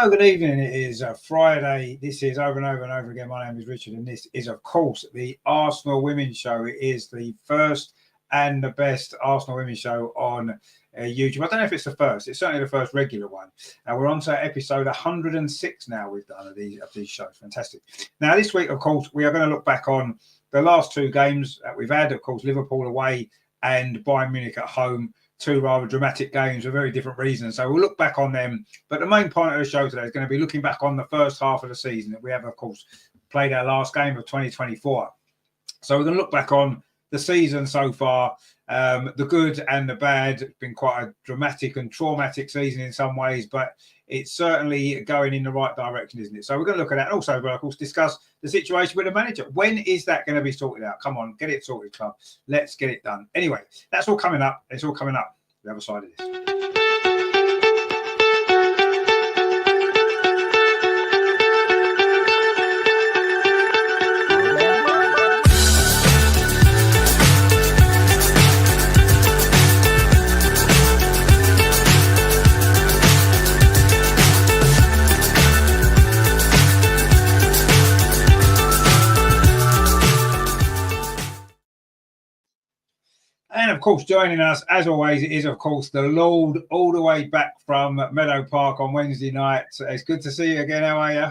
Hello, good evening. It is Friday. This is over and over and over again. My name is Richard, and this is, of course, the Arsenal Women's Show. It is the first and the best Arsenal Women's Show on YouTube. I don't know if it's the first. It's certainly the first regular one. We're on to episode 106 now. We've done of these shows. Fantastic. Now, this week, of course, we are going to look back on the last two games that we've had. Of course, Liverpool away and Bayern Munich at home. Two rather dramatic games for very different reasons. So we'll look back on them. But the main point of the show today is going to be looking back on the first half of the season. We have, of course, played our last game of 2024. So we're going to look back on the season so far, the good and the bad. It's been quite a dramatic and traumatic season in some ways, but it's certainly going in the right direction, isn't it? So we're going to look at that. Also, we'll, of course, discuss the situation with the manager. When is that going to be sorted out? Come on, get it sorted, club. Let's get it done. Anyway, that's all coming up. It's all coming up the other side of this. And of course, joining us, as always, is, of course, the Lord, all the way back from Meadow Park on Wednesday night. It's good to see you again. How are you?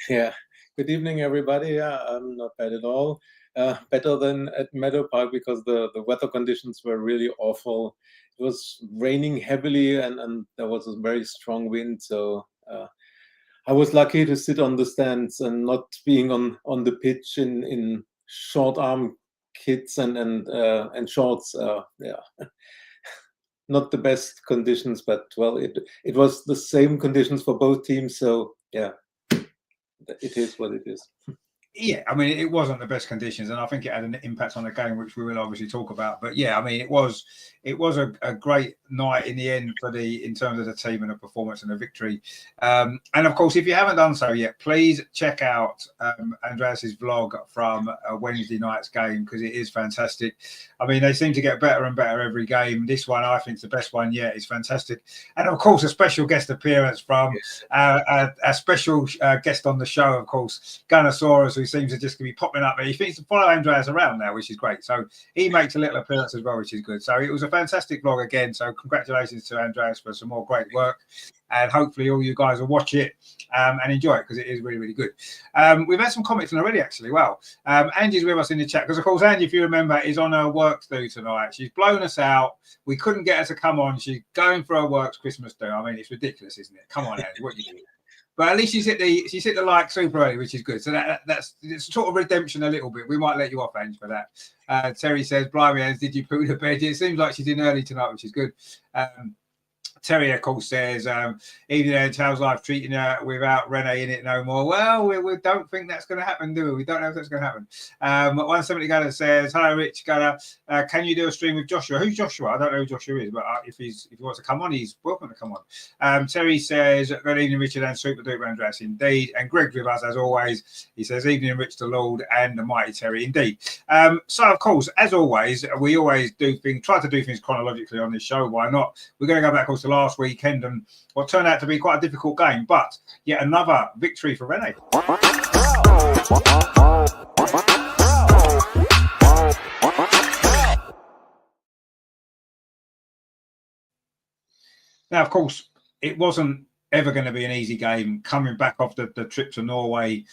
Yeah, good evening, everybody. Yeah, I'm not bad at all. Better than at Meadow Park because the weather conditions were really awful. It was raining heavily and there was a very strong wind. So I was lucky to sit on the stands and not being on the pitch in short arm kits and shorts. Yeah, not the best conditions, but well, it was the same conditions for both teams. So yeah, it is what it is. Yeah, I mean, it wasn't the best conditions, and I think it had an impact on the game, which we will obviously talk about. But yeah, I mean, it was a great night in the end in terms of the team and the performance and the victory. And of course, if you haven't done so yet, please check out Andreas's vlog from Wednesday night's game because it is fantastic. I mean, they seem to get better and better every game. This one, I think, is the best one yet. It's fantastic, and of course, a special guest appearance from a special guest on the show, of course, Gunnosaurus, who seems to just be popping up. He thinks to follow Andreas around now, which is great. So he makes a little appearance as well, which is good. So it was a fantastic vlog again. So congratulations to Andreas for some more great work. And hopefully all you guys will watch it and enjoy it because it is really, really good. We've had some comments on already, actually. Well, Angie's with us in the chat because, of course, Angie, if you remember, is on her work do tonight. She's blown us out. We couldn't get her to come on. She's going for her work's Christmas do. I mean, it's ridiculous, isn't it? Come on, Angie, what are you doing? But at least she's hit the like super early, which is good. So that's sort of redemption a little bit. We might let you off, Ange, for that. Terry says, "Blimey, Ange, did you poo the bed?" It seems like she's in early tonight, which is good. Terry, of course, says, "Evening, Ange, how's life treating her without Renee in it no more?" Well, we don't think that's going to happen, do we? We don't know if that's going to happen. 170 Gunner says, "Hello, Rich Gunner. Can you do a stream with Joshua?" Who's Joshua? I don't know who Joshua is, but if he wants to come on, he's welcome to come on. Terry says, "Good evening, Richard and Super Duper Andreas." Indeed. And Greg with us, as always. He says, "Evening, Rich the Lord and the mighty Terry." Indeed. So, of course, as always, we always try to do things chronologically on this show. Why not? We're going to go back, of course, to last weekend and what turned out to be quite a difficult game, but yet another victory for Renee. Now, of course, it wasn't ever going to be an easy game. Coming back off the trip to Norway,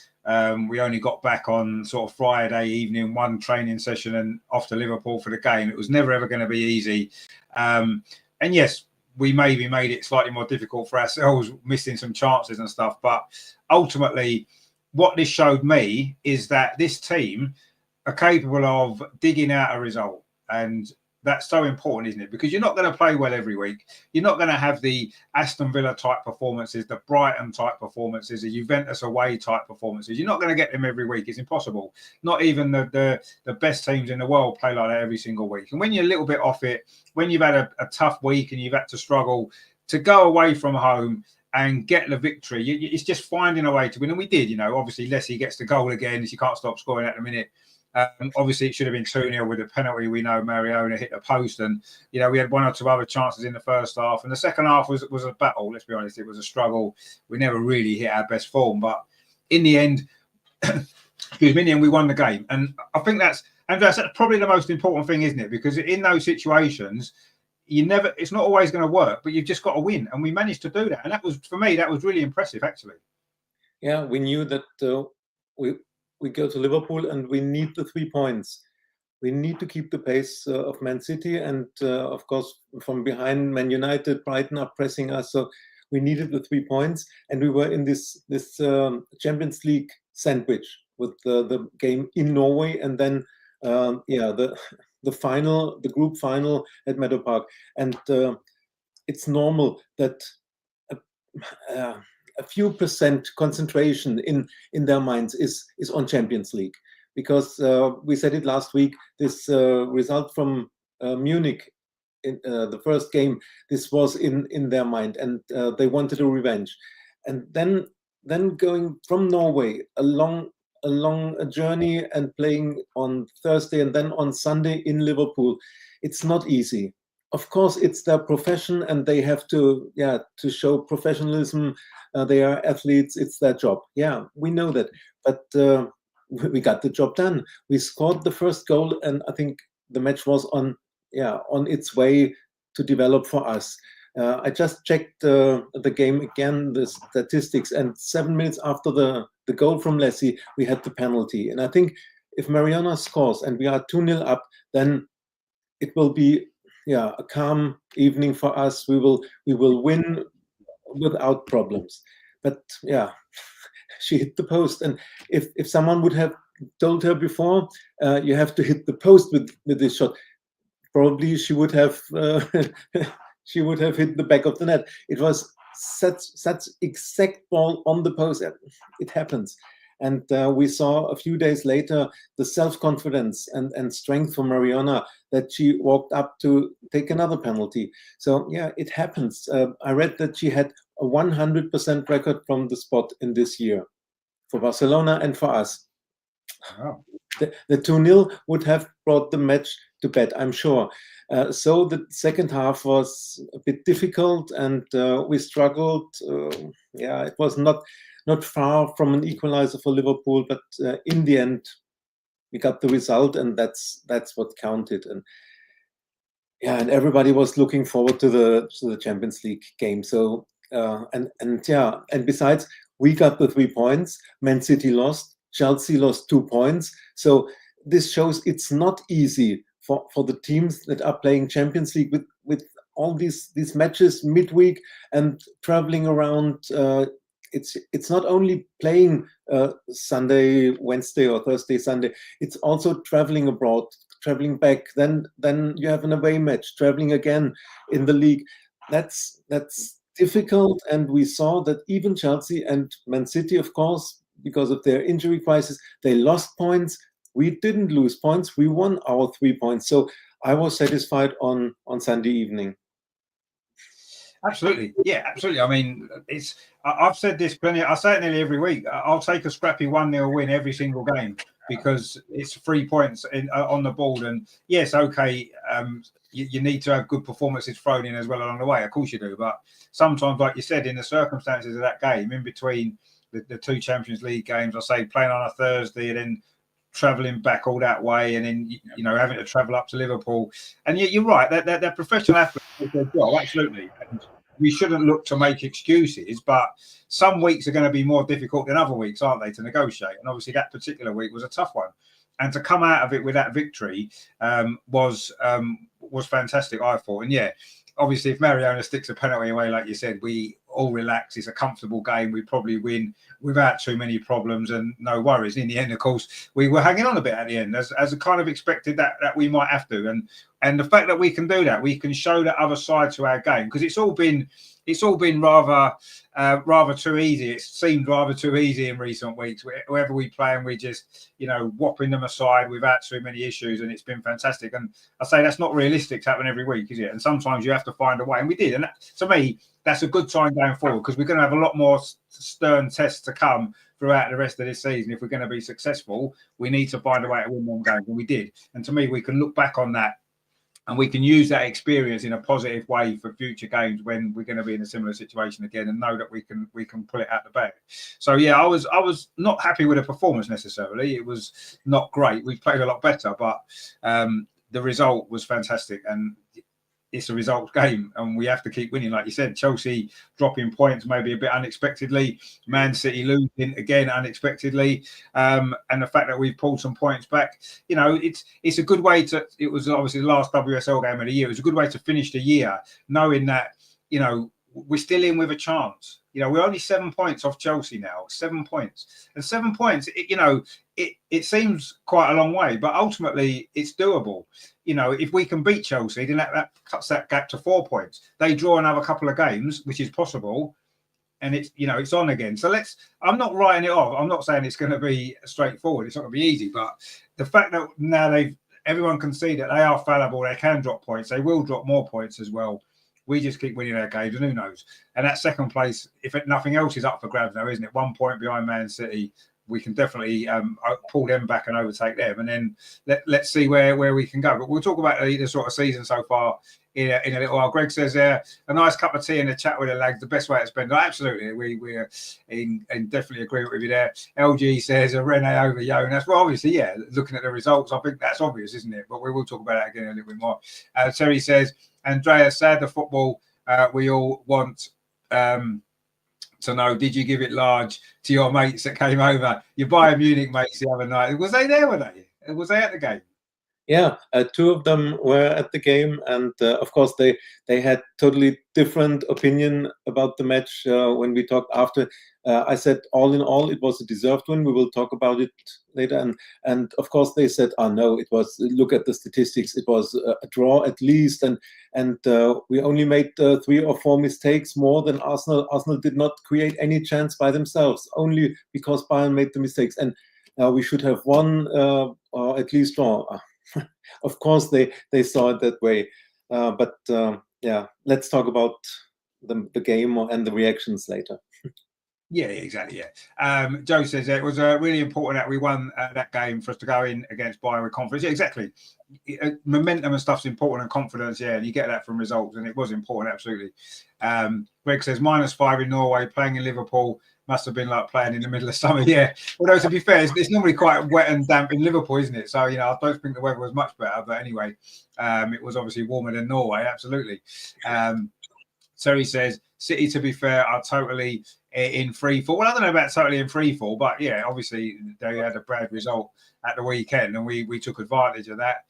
we only got back on sort of Friday evening, one training session and off to Liverpool for the game. It was never ever going to be easy. And yes, we maybe made it slightly more difficult for ourselves, missing some chances and stuff. But ultimately, what this showed me is that this team are capable of digging out a result. And that's so important, isn't it? Because you're not going to play well every week. You're not going to have the Aston Villa type performances, the Brighton type performances, the Juventus away type performances. You're not going to get them every week. It's impossible. Not even the best teams in the world play like that every single week. And when you're a little bit off it, when you've had a tough week and you've had to struggle to go away from home and get the victory, it's just finding a way to win. And we did, obviously Leslie gets the goal again. She can't stop scoring at the minute. Obviously, it should have been 2-0 with a penalty. We know Mariona hit the post, and we had 1 or 2 other chances in the first half, and the second half was a battle. Let's be honest, it was a struggle. We never really hit our best form, but in the end, excuse me, in the end, we won the game, and I think that's probably the most important thing, isn't it? Because in those situations, it's not always going to work, but you've just got to win, and we managed to do that, and that was, for me, that was really impressive, actually. Yeah, we knew that we go to Liverpool and we need the 3 points. We need to keep the pace of Man City, and of course from behind Man United, Brighton are pressing us. So we needed the 3 points, and we were in this Champions League sandwich with the game in Norway, and then the group final at Meadow Park, and it's normal that a few percent concentration in their minds is on Champions League, because we said it last week. This result from Munich in the first game, this was in their mind, and they wanted a revenge, and then going from Norway along a journey and playing on Thursday and then on Sunday in Liverpool, it's not easy. Of course, it's their profession, and they have to show professionalism. They are athletes; it's their job. Yeah, we know that, but we got the job done. We scored the first goal, and I think the match was on its way to develop for us. I just checked the game again, the statistics, and 7 minutes after the goal from Lessie, we had the penalty. And I think if Mariona scores and we are 2-0 up, then it will be a calm evening for us. We will win without problems. But she hit the post, and if someone would have told her before, you have to hit the post with this shot, probably she would have she would have hit the back of the net. It was such exact ball on the post. It happens. And we saw a few days later the self-confidence and strength for Mariona, that she walked up to take another penalty. So yeah, it happens. I read that she had a 100% record from the spot in this year for Barcelona and for us. Wow. The 2-0 would have brought the match to bed, I'm sure. So the second half was a bit difficult, and we struggled. It was not far from an equalizer for Liverpool, but in the end, we got the result, and that's what counted. And everybody was looking forward to the Champions League game. So and besides, we got the 3 points. Man City lost. Chelsea lost 2 points. So this shows it's not easy for the teams that are playing Champions League with all these matches midweek and traveling around. It's not only playing Sunday, Wednesday, or Thursday, Sunday. It's also traveling abroad, traveling back. Then you have an away match, traveling again in the league. That's difficult, and we saw that even Chelsea and Man City, of course, because of their injury crisis, they lost points. We didn't lose points. We won our 3 points. So I was satisfied on Sunday evening. Absolutely. Yeah, absolutely. I mean, I've said this plenty. I say it nearly every week. I'll take a scrappy 1-0 win every single game, because it's 3 points on the board. And yes, okay, you need to have good performances thrown in as well along the way. Of course you do. But sometimes, like you said, in the circumstances of that game, in between the 2 Champions League games, I say playing on a Thursday and then travelling back all that way, and then having to travel up to Liverpool. And you're right, they're professional athletes with their job, absolutely. And we shouldn't look to make excuses, but some weeks are going to be more difficult than other weeks, aren't they, to negotiate? And obviously that particular week was a tough one. And to come out of it with that victory was fantastic, I thought. And yeah, obviously if Mariona sticks a penalty away, like you said, we all relax. It's a comfortable game. We probably win without too many problems and no worries. In the end, of course, we were hanging on a bit at the end, as I kind of expected that we might have to. And the fact that we can do that, we can show that other side to our game, because it's all been rather too easy. It seemed rather too easy in recent weeks. Wherever we play, and we just whopping them aside without too many issues, and it's been fantastic. And I say that's not realistic to happen every week, is it? And sometimes you have to find a way, and we did. And that, to me, that's a good sign going forward, because we're going to have a lot more stern tests to come throughout the rest of this season, if we're going to be successful, we need to find a way to win more games, and we did. And to me, we can look back on that and we can use that experience in a positive way for future games when we're going to be in a similar situation again, and know that we can pull it out the bag. So yeah, I was not happy with the performance necessarily. It was not great. We played a lot better, but the result was fantastic, and it's a results game, and we have to keep winning. Like you said, Chelsea dropping points maybe a bit unexpectedly, Man City losing again unexpectedly, and the fact that we've pulled some points back. You know, it's a good way to. It was obviously the last WSL game of the year. It was a good way to finish the year, knowing that, you know, we're still in with a chance. You know, we're only 7 points off Chelsea now. 7 points, and 7 points. It seems quite a long way, but ultimately it's doable. You know, if we can beat Chelsea, then that cuts that gap to 4 points. They draw another couple of games, which is possible, and it's on again. So I'm not writing it off. I'm not saying it's going to be straightforward. It's not going to be easy, but the fact that now everyone can see that they are fallible, they can drop points, they will drop more points as well. We just keep winning our games, and who knows? And that second place, if nothing else, is up for grabs now, isn't it? 1 point behind Man City. We can definitely pull them back and overtake them, and then let's see where we can go. But we'll talk about the sort of season so far in a little while. Greg says there, a nice cup of tea and a chat with the lads, the best way to spend it. Absolutely, we're in definitely agreement with you there. LG says a Renee over Jonas. Well, obviously, yeah, looking at the results, I think that's obvious, isn't it? But we will talk about that again a little bit more. Terry says, Andrea, sad the football we all want to know, did you give it large to your mates that came over, your Bayern Munich mates the other night? Was they there? Was they at the game? Yeah, 2 of them were at the game, and of course they had totally different opinion about the match. When we talked after, I said all in all it was a deserved win. We will talk about it later, and of course they said, oh no, it was, look at the statistics, it was a draw at least, and we only made 3 or 4 mistakes more than Arsenal. Arsenal did not create any chance by themselves, only because Bayern made the mistakes, and we should have won or at least draw. Of course they saw it that way, but yeah, let's talk about the game and the reactions later. Yeah, exactly. Yeah. Joe says it was really important that we won that game for us to go in against Bayern with confidence. Yeah, exactly. Momentum and stuff's important, and confidence. Yeah, and you get that from results, and it was important, absolutely. Greg says -5 in Norway, playing in Liverpool must have been like playing in the middle of summer. Yeah. Although to be fair, it's normally quite wet and damp in Liverpool, isn't it? So I don't think the weather was much better. But anyway, it was obviously warmer than Norway. Absolutely. Terry says City, to be fair, are totally in free fall. Well, I don't know about totally in free fall, but yeah, obviously they had a bad result at the weekend, and we took advantage of that.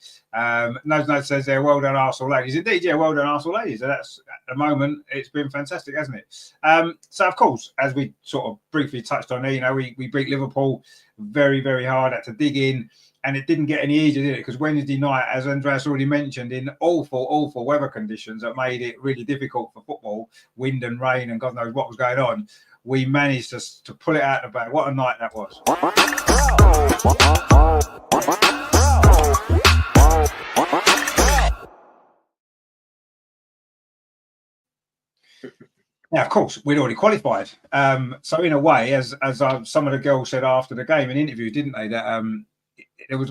Nose says there, well done, Arsenal ladies. Indeed, yeah, well done, Arsenal ladies. And that's, at the moment, it's been fantastic, hasn't it? So, of course, as we sort of briefly touched on there, we beat Liverpool very, very hard, had to dig in. And it didn't get any easier, did it? Because Wednesday night, as Andreas already mentioned, in awful weather conditions that made it really difficult for football, wind and rain and God knows what was going on, we managed to pull it out of the bag. What a night that was. Now, of course, we'd already qualified. So in a way, as some of the girls said after the game in interview, didn't they, that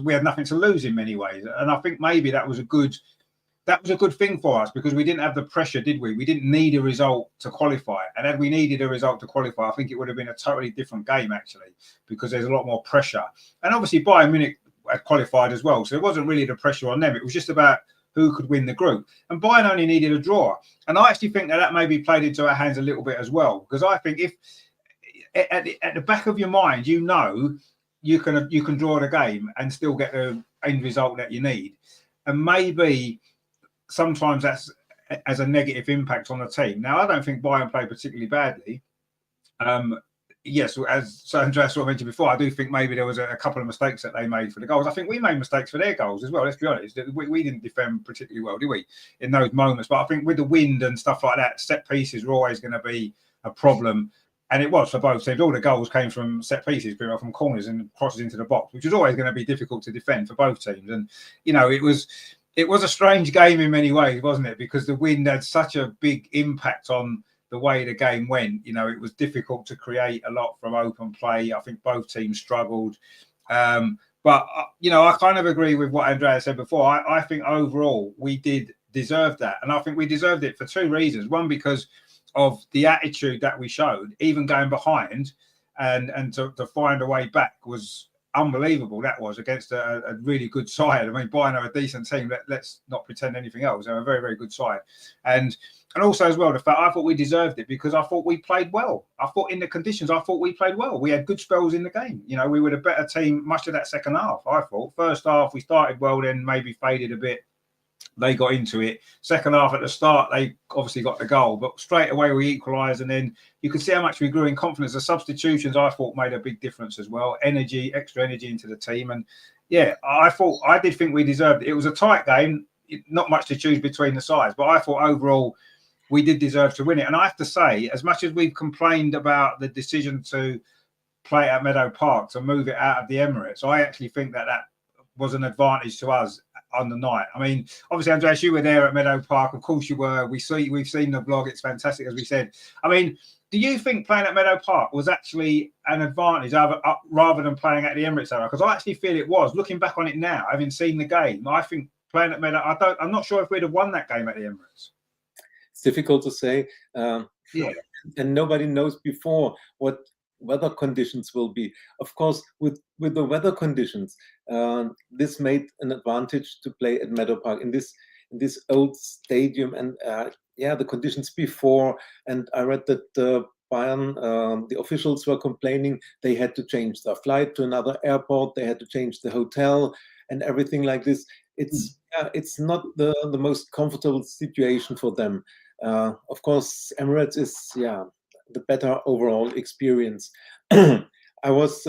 we had nothing to lose in many ways, and I think maybe that was a good thing for us, because we didn't have the pressure, did we? We didn't need a result to qualify, and had we needed a result to qualify, I think it would have been a totally different game actually, because there's a lot more pressure. And obviously Bayern Munich had qualified as well, so it wasn't really the pressure on them. It was just about who could win the group, and Bayern only needed a draw. And I actually think that maybe played into our hands a little bit as well, because I think if at the back of your mind, you can draw the game and still get the end result that you need. And maybe sometimes that's as a negative impact on the team. Now, I don't think Bayern played particularly badly. Yes, as Andreas sort of mentioned before, I do think maybe there was a couple of mistakes that they made for the goals. I think we made mistakes for their goals as well, let's be honest. We didn't defend particularly well, did we, in those moments? But I think with the wind and stuff like that, set pieces were always going to be a problem. And it was for both teams. All the goals came from set pieces, from corners and crosses into the box, which was always going to be difficult to defend for both teams. And, it was a strange game in many ways, wasn't it? Because the wind had such a big impact on the way the game went, it was difficult to create a lot from open play. I think both teams struggled. But I kind of agree with what Andrea said before. I think overall we did deserve that. And I think we deserved it for two reasons. One, because of the attitude that we showed, even going behind and to find a way back was unbelievable. That was against a really good side. I mean, Bayern are a decent team. Let's not pretend anything else. They're a very, very good side. And also as well, the fact I thought we deserved it because I thought we played well. I thought in the conditions, I thought we played well. We had good spells in the game. We were the better team much of that second half, I thought. First half, we started well, then maybe faded a bit. They got into it. Second half at the start, they obviously got the goal, but straight away we equalised, and then you could see how much we grew in confidence. The substitutions I thought made a big difference as well. Extra energy into the team, and yeah, I did think we deserved it. It was a tight game, not much to choose between the sides, but I thought overall we did deserve to win it. And I have to say, as much as we've complained about the decision to play at Meadow Park to move it out of the Emirates, I actually think that was an advantage to us on the night. I mean, obviously, Andreas, you were there at Meadow Park. Of course you were. We've seen the vlog. It's fantastic, as we said. I mean, do you think playing at Meadow Park was actually an advantage rather than playing at the Emirates Arena? Because I actually feel it was. Looking back on it now, having seen the game, I think playing at Meadow, I'm not sure if we'd have won that game at the Emirates. It's difficult to say. Yeah. And nobody knows before what weather conditions will be. Of course, with the weather conditions, this made an advantage to play at Meadow Park in this old stadium, and the conditions before. And I read that Bayern, the officials were complaining they had to change their flight to another airport, they had to change the hotel and everything like this. It's not the most comfortable situation for them. Of course, Emirates is the better overall experience. I was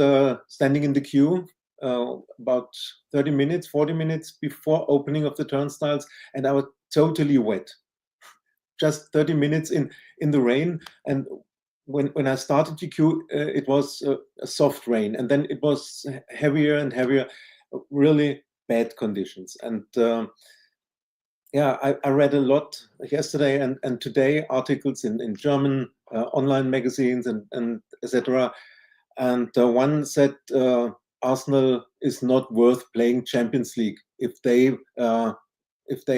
standing in the queue about 30 minutes, 40 minutes before opening of the turnstiles, and I was totally wet. Just 30 minutes in the rain, and when I started the queue, it was a soft rain, and then it was heavier and heavier, really bad conditions. And I read a lot yesterday and today, articles in German online magazines and etc. And one said Arsenal is not worth playing Champions League if they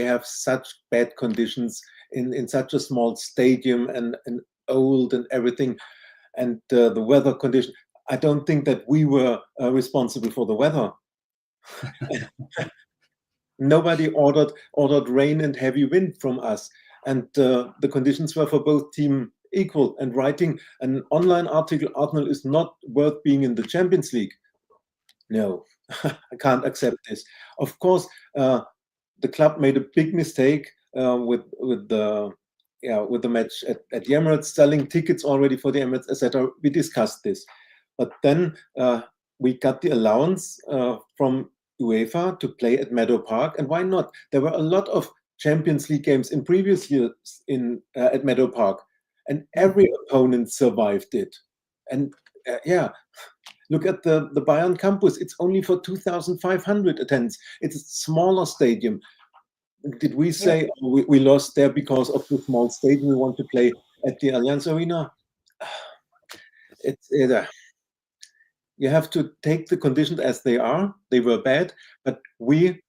have such bad conditions in such a small stadium and old and everything, and the weather condition. I don't think that we were responsible for the weather. Nobody ordered rain and heavy wind from us, and the conditions were for both teams equal. And writing an online article, Arsenal is not worth being in the Champions League. No, I can't accept this. Of course, the club made a big mistake with the match at the Emirates, selling tickets already for the Emirates, etc. We discussed this, but then we got the allowance from UEFA to play at Meadow Park, and why not? There were a lot of Champions League games in previous years at Meadow Park, and every opponent survived it. And look at the Bayern campus. It's only for 2,500 attendance. It's a smaller stadium. Did we say we lost there because of the small stadium? We want to play at the Allianz Arena. You have to take the conditions as they are. They were bad, but we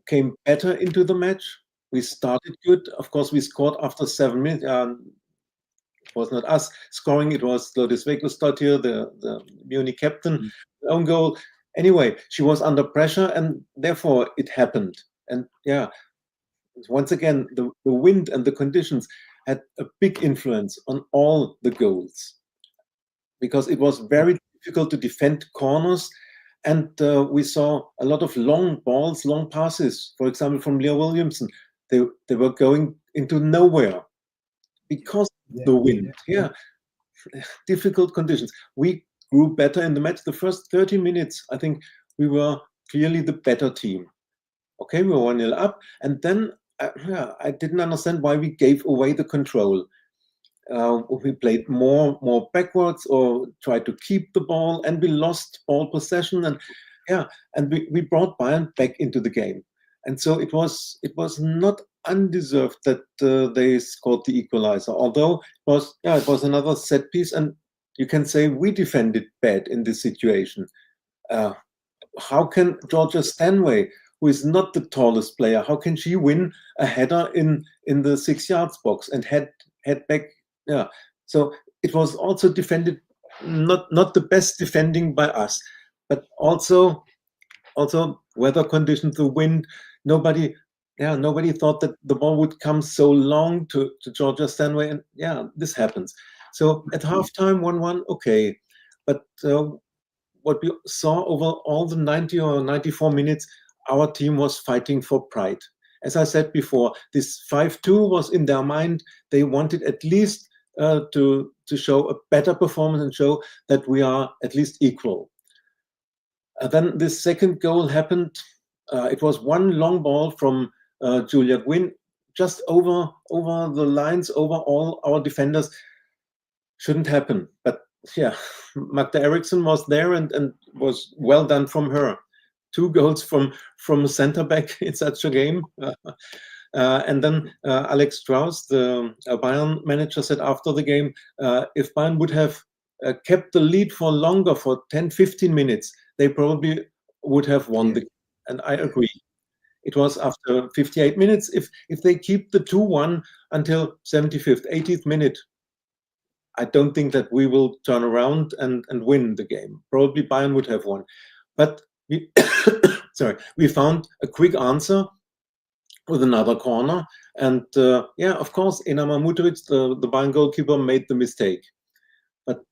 came better into the match. We started good. Of course, we scored after 7 minutes. It was not us scoring. It was Loris Vekosdottir, the Munich captain, own goal. Anyway, she was under pressure, and therefore it happened. And once again, the wind and the conditions had a big influence on all the goals, because it was very difficult to defend corners, and we saw a lot of long balls, long passes. For example, from Leo Williamson, they were going into nowhere because of the wind. Difficult conditions. We grew better in the match. The first 30 minutes, I think we were clearly the better team. Okay, we were 1-0 up, and then I didn't understand why we gave away the control. We played more backwards or tried to keep the ball, and we lost ball possession, and we brought Bayern back into the game. And so it was not undeserved that they scored the equalizer. Although it was another set piece, and you can say we defended bad in this situation. How can Georgia Stanway, who is not the tallest player, how can she win a header in the 6 yards box and head back? Yeah, so it was also defended not the best defending by us, but also weather conditions, the wind. Nobody thought that the ball would come so long to Georgia Stanway, and this happens. So at halftime, 1-1, okay, but what we saw over all the 90 or 94 minutes, our team was fighting for pride. As I said before, this 5-2 was in their mind. They wanted at least to show a better performance and show that we are at least equal. Then this second goal happened. It was one long ball from Julia Gwynn, just over the lines, over all our defenders. Shouldn't happen, but Magda Eriksson was there and was well done from her. 2 goals from a center back in such a game. And then Alex Strauss, the Bayern manager, said after the game, if Bayern would have kept the lead for longer, for 10, 15 minutes, they probably would have won the game. And I agree. It was after 58 minutes. If they keep the 2-1 until 75th, 80th minute, I don't think that we will turn around and win the game. Probably Bayern would have won. But we, we found a quick answer with another corner. And of course, Ena Mahmutovic, the Bayern goalkeeper, made the mistake. But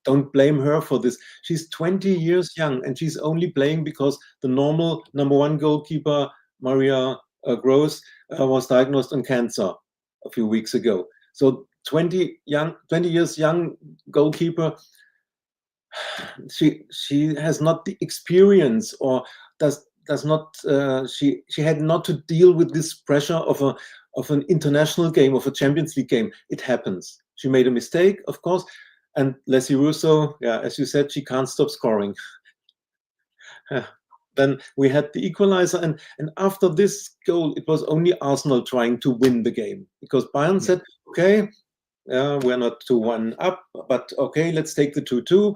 don't blame her for this. She's 20 years young, and she's only playing because the normal number 1 goalkeeper, Maria Gross, was diagnosed on cancer a few weeks ago. So 20 years young goalkeeper, she has not the experience, or does not she had not to deal with this pressure of an international game, of a Champions League game. It happens. She made a mistake, of course, and Leslie Russo, as you said, she can't stop scoring. Then we had the equalizer, and after this goal, it was only Arsenal trying to win the game, because Bayern said, okay, we're not 2-1 up, but okay, let's take the 2-2.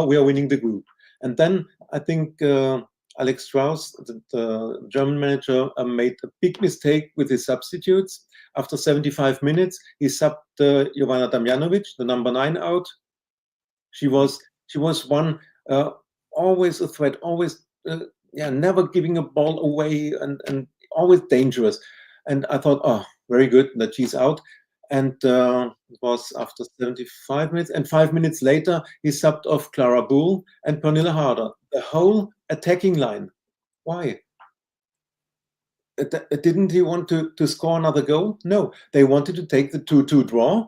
We are winning the group. And then I think Alex Strauss, the German manager, made a big mistake with his substitutes. After 75 minutes, he subbed Jovana Damjanovic, the number 9, out. She was one, always a threat, always never giving a ball away, and always dangerous. And I thought, oh, very good that she's out. And it was after 75 minutes. And 5 minutes later, he subbed off Clara Bull and Pernille Harder. The whole attacking line. Why? Didn't he want to score another goal? No. They wanted to take the 2-2 draw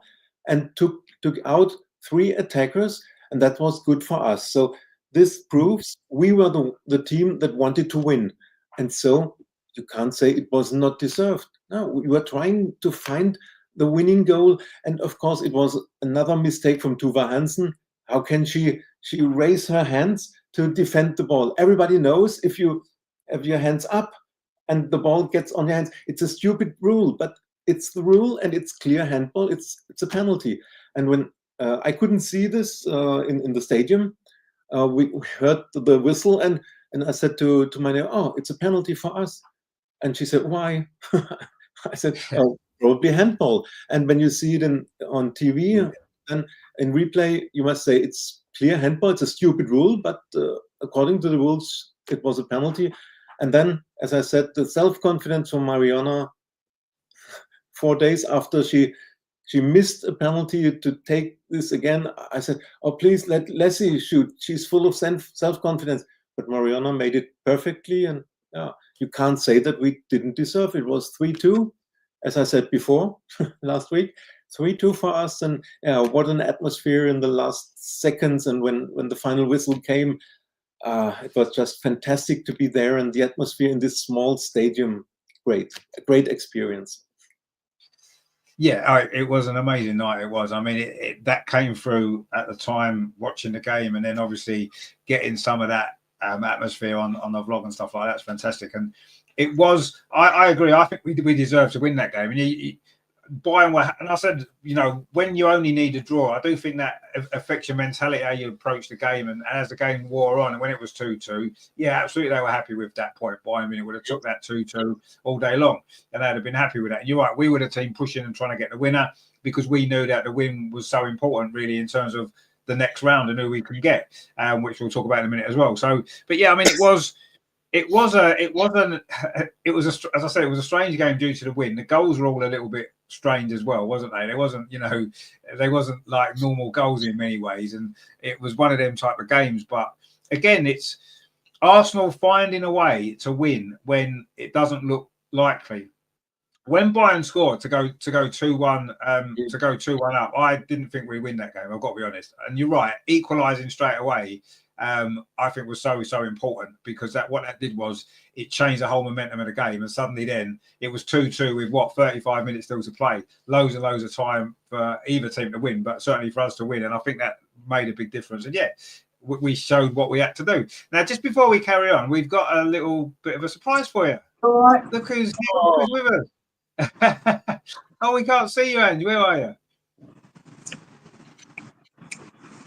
and took out 3 attackers, and that was good for us. So this proves we were the team that wanted to win. And so you can't say it was not deserved. No, we were trying to find the winning goal, and of course it was another mistake from Tuva Hansen. How can she raise her hands to defend the ball? Everybody knows if you have your hands up and the ball gets on your hands, it's a stupid rule, but it's the rule, and it's clear handball. It's a penalty. And when I couldn't see this in the stadium, we heard the whistle, and I said to my neighbor, oh, it's a penalty for us. And she said, why? I said, oh, probably handball. And when you see it on TV and in replay, you must say it's clear handball. It's a stupid rule, but according to the rules, it was a penalty. And then, as I said, the self-confidence from Mariona, 4 days after she missed a penalty to take this again, I said, oh, please let Leslie shoot. She's full of self-confidence. But Mariona made it perfectly, and you can't say that we didn't deserve it. It was 3-2. As I said before, last week, 3-2 for us, and what an atmosphere in the last seconds. And when the final whistle came, it was just fantastic to be there, and the atmosphere in this small stadium, a great experience. Yeah, it was an amazing night. It was. I mean, that came through at the time watching the game, and then obviously getting some of that atmosphere on the vlog and stuff like that. That's fantastic. And it was, I agree. I think we deserved to win that game. And and I said, when you only need a draw, I do think that affects your mentality, how you approach the game. And as the game wore on, and when it was 2-2, yeah, absolutely, they were happy with that point. Bayern Munich would have took that 2-2 all day long, and they'd have been happy with that. And you're right, we were the team pushing and trying to get the winner because we knew that the win was so important, really, in terms of the next round and who we can get, which we'll talk about in a minute as well. So, but yeah, I mean, it was as I said, it was a strange game due to the win. The goals were all a little bit strange as well, wasn't they? They wasn't like normal goals in many ways, and it was one of them type of games. But again, it's Arsenal finding a way to win when it doesn't look likely. When Bayern scored to go 2-1 up, I didn't think we'd win that game. I've got to be honest. And you're right, equalising straight away, I think was so important, because what that did was it changed the whole momentum of the game, and suddenly then it was 2-2 with 35 minutes still to play, loads of time for either team to win, but certainly for us to win, and I think that made a big difference. And yeah, we showed what we had to do. Now, just before we carry on, we've got a little bit of a surprise for you. All right, look who's with us. Oh, we can't see you, Ange. Where are you?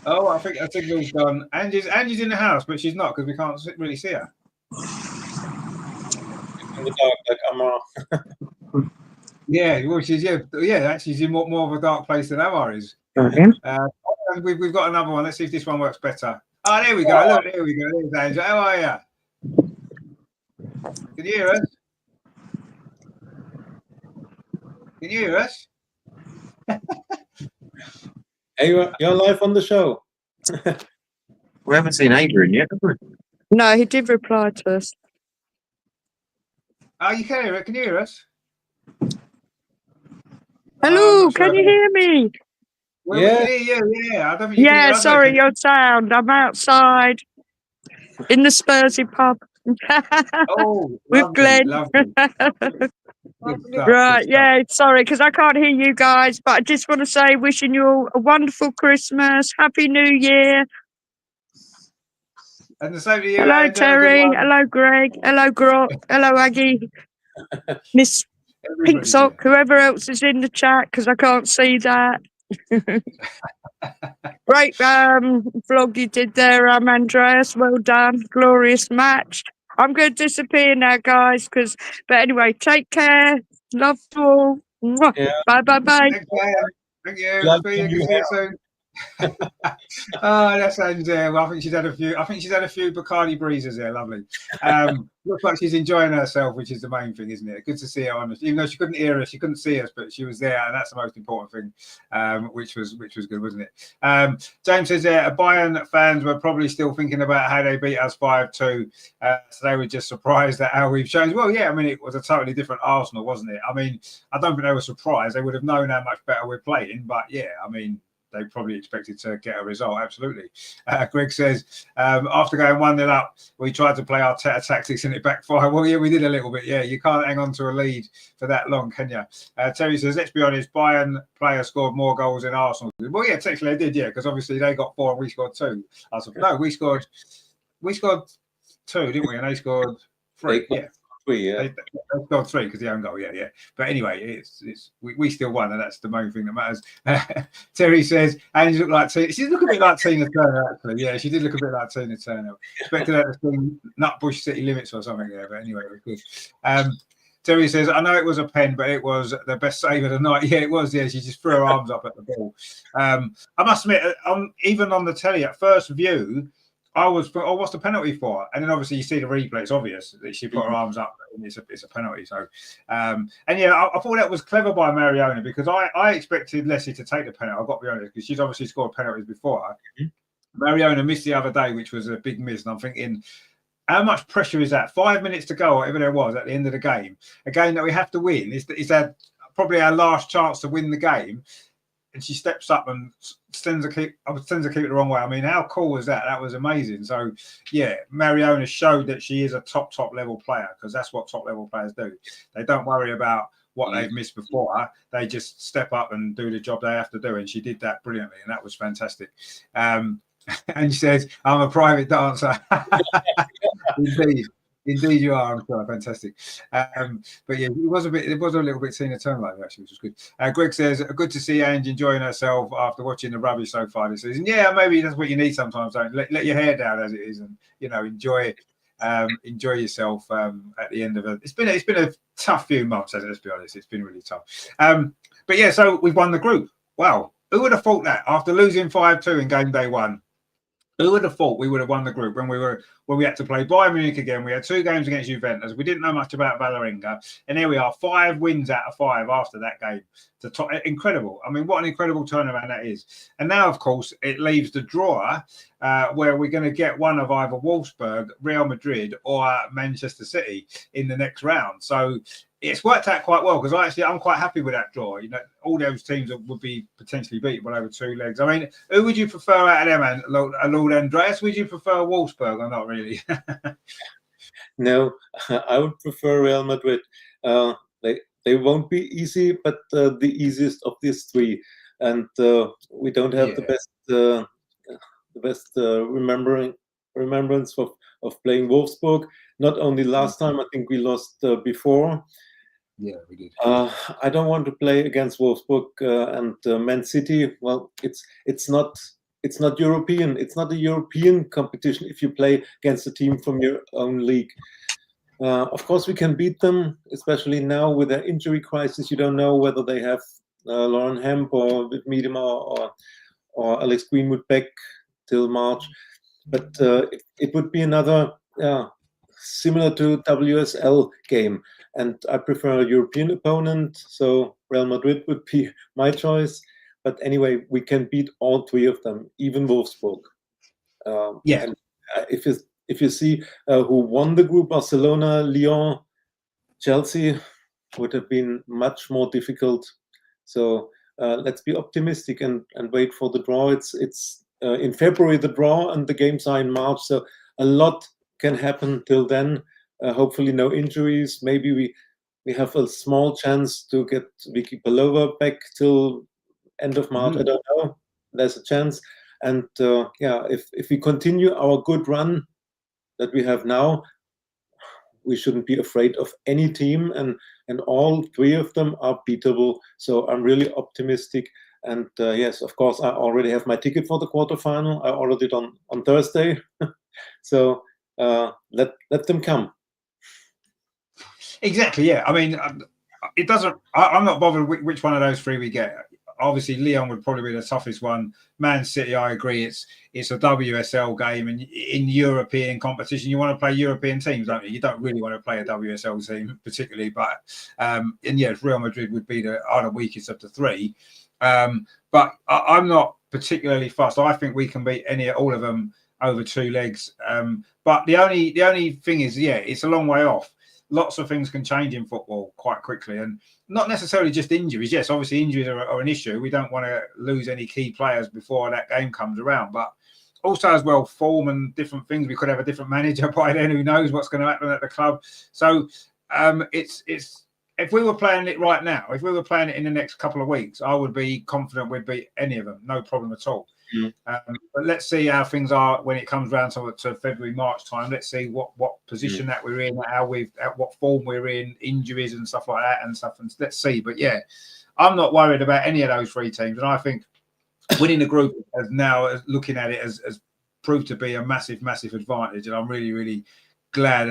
Oh, I think we've gone. Angie's in the house, but she's not, because we can't really see her. In the dark, like Amar. Yeah, well, she's actually she's in more of a dark place than Amar is. We've got another one. Let's see if this one works better. Oh, there we go. Look, there we go. There's Angela. How are you? Can you hear us? Can you hear us? Hey, you're live on the show. We haven't seen Adrian yet, have we? No, he did reply to us. Oh, you can hear it. Can you hear us? Hello, can you hear me? Well, yeah. We can hear you. Yeah, I don't think you can hear us. Sorry, your sound. I'm outside in the Spursy pub. Oh, with lovely, Glenn. Lovely. Right, yeah, sorry, because I can't hear you guys, but I just want to say wishing you all a wonderful Christmas, Happy New Year. And the same to you. Hello, Terry. Hello, Greg. Hello, Grot. Hello, Aggie. Miss Pink Sock, whoever else is in the chat, because I can't see that. Great vlog you did there, Andreas. Well done. Glorious match. I'm going to disappear now, guys. But anyway, take care. Love you all. Yeah. Bye. Thank you. See you soon. Oh, that's Angela. Well, I think she's had a few Bacardi breezes there. Lovely. Looks like she's enjoying herself, which is the main thing, isn't it? Good to see her on. Even though she couldn't hear us, she couldn't see us, but she was there, and that's the most important thing. Which was good, wasn't it? James says Bayern fans were probably still thinking about how they beat us 5-2, so they were just surprised at how we've changed. Well, yeah, I mean, it was a totally different Arsenal, wasn't it? I mean, I don't think they were surprised. They would have known how much better we're playing, but yeah, I mean, they probably expected to get a result. Absolutely. Greg says, after going 1-0 up, we tried to play our tactics and it backfired. Well, yeah, we did a little bit. Yeah, you can't hang on to a lead for that long, can you? Terry says, let's be honest, Bayern players scored more goals than Arsenal. Well, yeah, technically they did, yeah, because obviously they got 4 and we scored 2. No, we scored 2, didn't we? And they scored 3. Yeah. 3, yeah. They scored 3 because they own goal, yeah. But anyway, we still won, and that's the main thing that matters. Terry says, and she looked like she looked a bit like Tina Turner, actually. Yeah, she did look a bit like Tina Turner. Expected her to sing Nutbush City Limits or something there, but anyway, it was good. Terry says, I know it was a pen, but it was the best save of the night. Yeah, it was. Yeah, she just threw her arms up at the ball. I must admit, even on the telly at first view, I was, what's the penalty for? And then obviously you see the replay. It's obvious that she put her arms up, and it's a penalty. So, and yeah, I thought that was clever by Mariona, because I expected Leslie to take the penalty. I've got to be honest, because she's obviously scored penalties before her. Mariona missed the other day, which was a big miss. And I'm thinking, how much pressure is that? 5 minutes to go, or whatever there was at the end of the game. A game that we have to win. Is that probably our last chance to win the game? And she steps up and sends a keeper the wrong way. I mean, how cool was that? That was amazing. So, yeah, Mariona showed that she is a top level player, because that's what top level players do. They don't worry about what they've missed before. They just step up and do the job they have to do. And she did that brilliantly, and that was fantastic. And she says, I'm a private dancer. Indeed you are. I'm sure. Fantastic. But yeah, it was a little bit seen a turn like that, actually, which was good. Greg says, good to see Ange enjoying herself after watching the rubbish so far this season. Yeah, maybe that's what you need sometimes. Don't let your hair down as it is, and enjoy yourself at the end of it. It's been a tough few months, let's be honest. It's been really tough. But yeah, so we've won the group. Wow, who would have thought that after losing 5-2 in game day 1? Who would have thought we would have won the group when we had to play Bayern Munich again? We had 2 games against Juventus. We didn't know much about Valerenga, and here we are, 5 wins out of 5 after that game. Incredible. I mean, what an incredible turnaround that is. And now, of course, it leaves the drawer where we're going to get one of either Wolfsburg, Real Madrid, or Manchester City in the next round. So it's worked out quite well because I'm quite happy with that draw. All those teams would be potentially beatable over 2 legs. I mean, who would you prefer out of them, Lord Andreas? Would you prefer Wolfsburg or not really? No, I would prefer Real Madrid. They won't be easy, but the easiest of these 3. And we don't have the best remembrance of playing Wolfsburg. Not only last time, I think we lost before. Yeah, we did. I don't want to play against Wolfsburg and Man City. Well, it's not European. It's not a European competition if you play against a team from your own league. Of course, we can beat them, especially now with their injury crisis. You don't know whether they have Lauren Hemp or Miedema or Alex Greenwood back till March. But it would be another similar to WSL game. And I prefer a European opponent, so Real Madrid would be my choice. But anyway, we can beat all 3 of them, even Wolfsburg. And if you see who won the group, Barcelona, Lyon, Chelsea, would have been much more difficult. So let's be optimistic and wait for the draw. It's in February, the draw, and the games are in March. So a lot can happen till then. Hopefully no injuries. Maybe we have a small chance to get Vicky Pelova back till end of March. I don't know. There's a chance. And if we continue our good run that we have now, we shouldn't be afraid of any team, and all 3 of them are beatable. So I'm really optimistic. And yes, of course, I already have my ticket for the quarterfinal. I ordered it on Thursday. So let them come. Exactly, yeah. I mean, it doesn't. I'm not bothered which one of those 3 we get. Obviously, Lyon would probably be the toughest one. Man City, I agree. It's a WSL game, and in European competition, you want to play European teams, don't you? You don't really want to play a WSL team particularly, but and yes, Real Madrid would be the weakest of the 3. But I'm not particularly fussed. I think we can beat all of them over 2 legs. But the only thing is, it's a long way off. Lots of things can change in football quite quickly, and not necessarily just injuries. Yes, obviously injuries are an issue. We don't want to lose any key players before that game comes around, but also as well, form and different things. We could have a different manager by then. Who knows what's going to happen at the club? So it's if we were playing it right now, if we were playing it in the next couple of weeks, I would be confident we'd beat any of them, no problem at all. But let's see how things are when it comes around to February, March time. Let's see what position that we're in, at what form we're in, injuries and stuff like that and stuff. And let's see. But yeah, I'm not worried about any of those 3 teams. And I think winning the group looking at it as proved to be a massive, massive advantage. And I'm really, really glad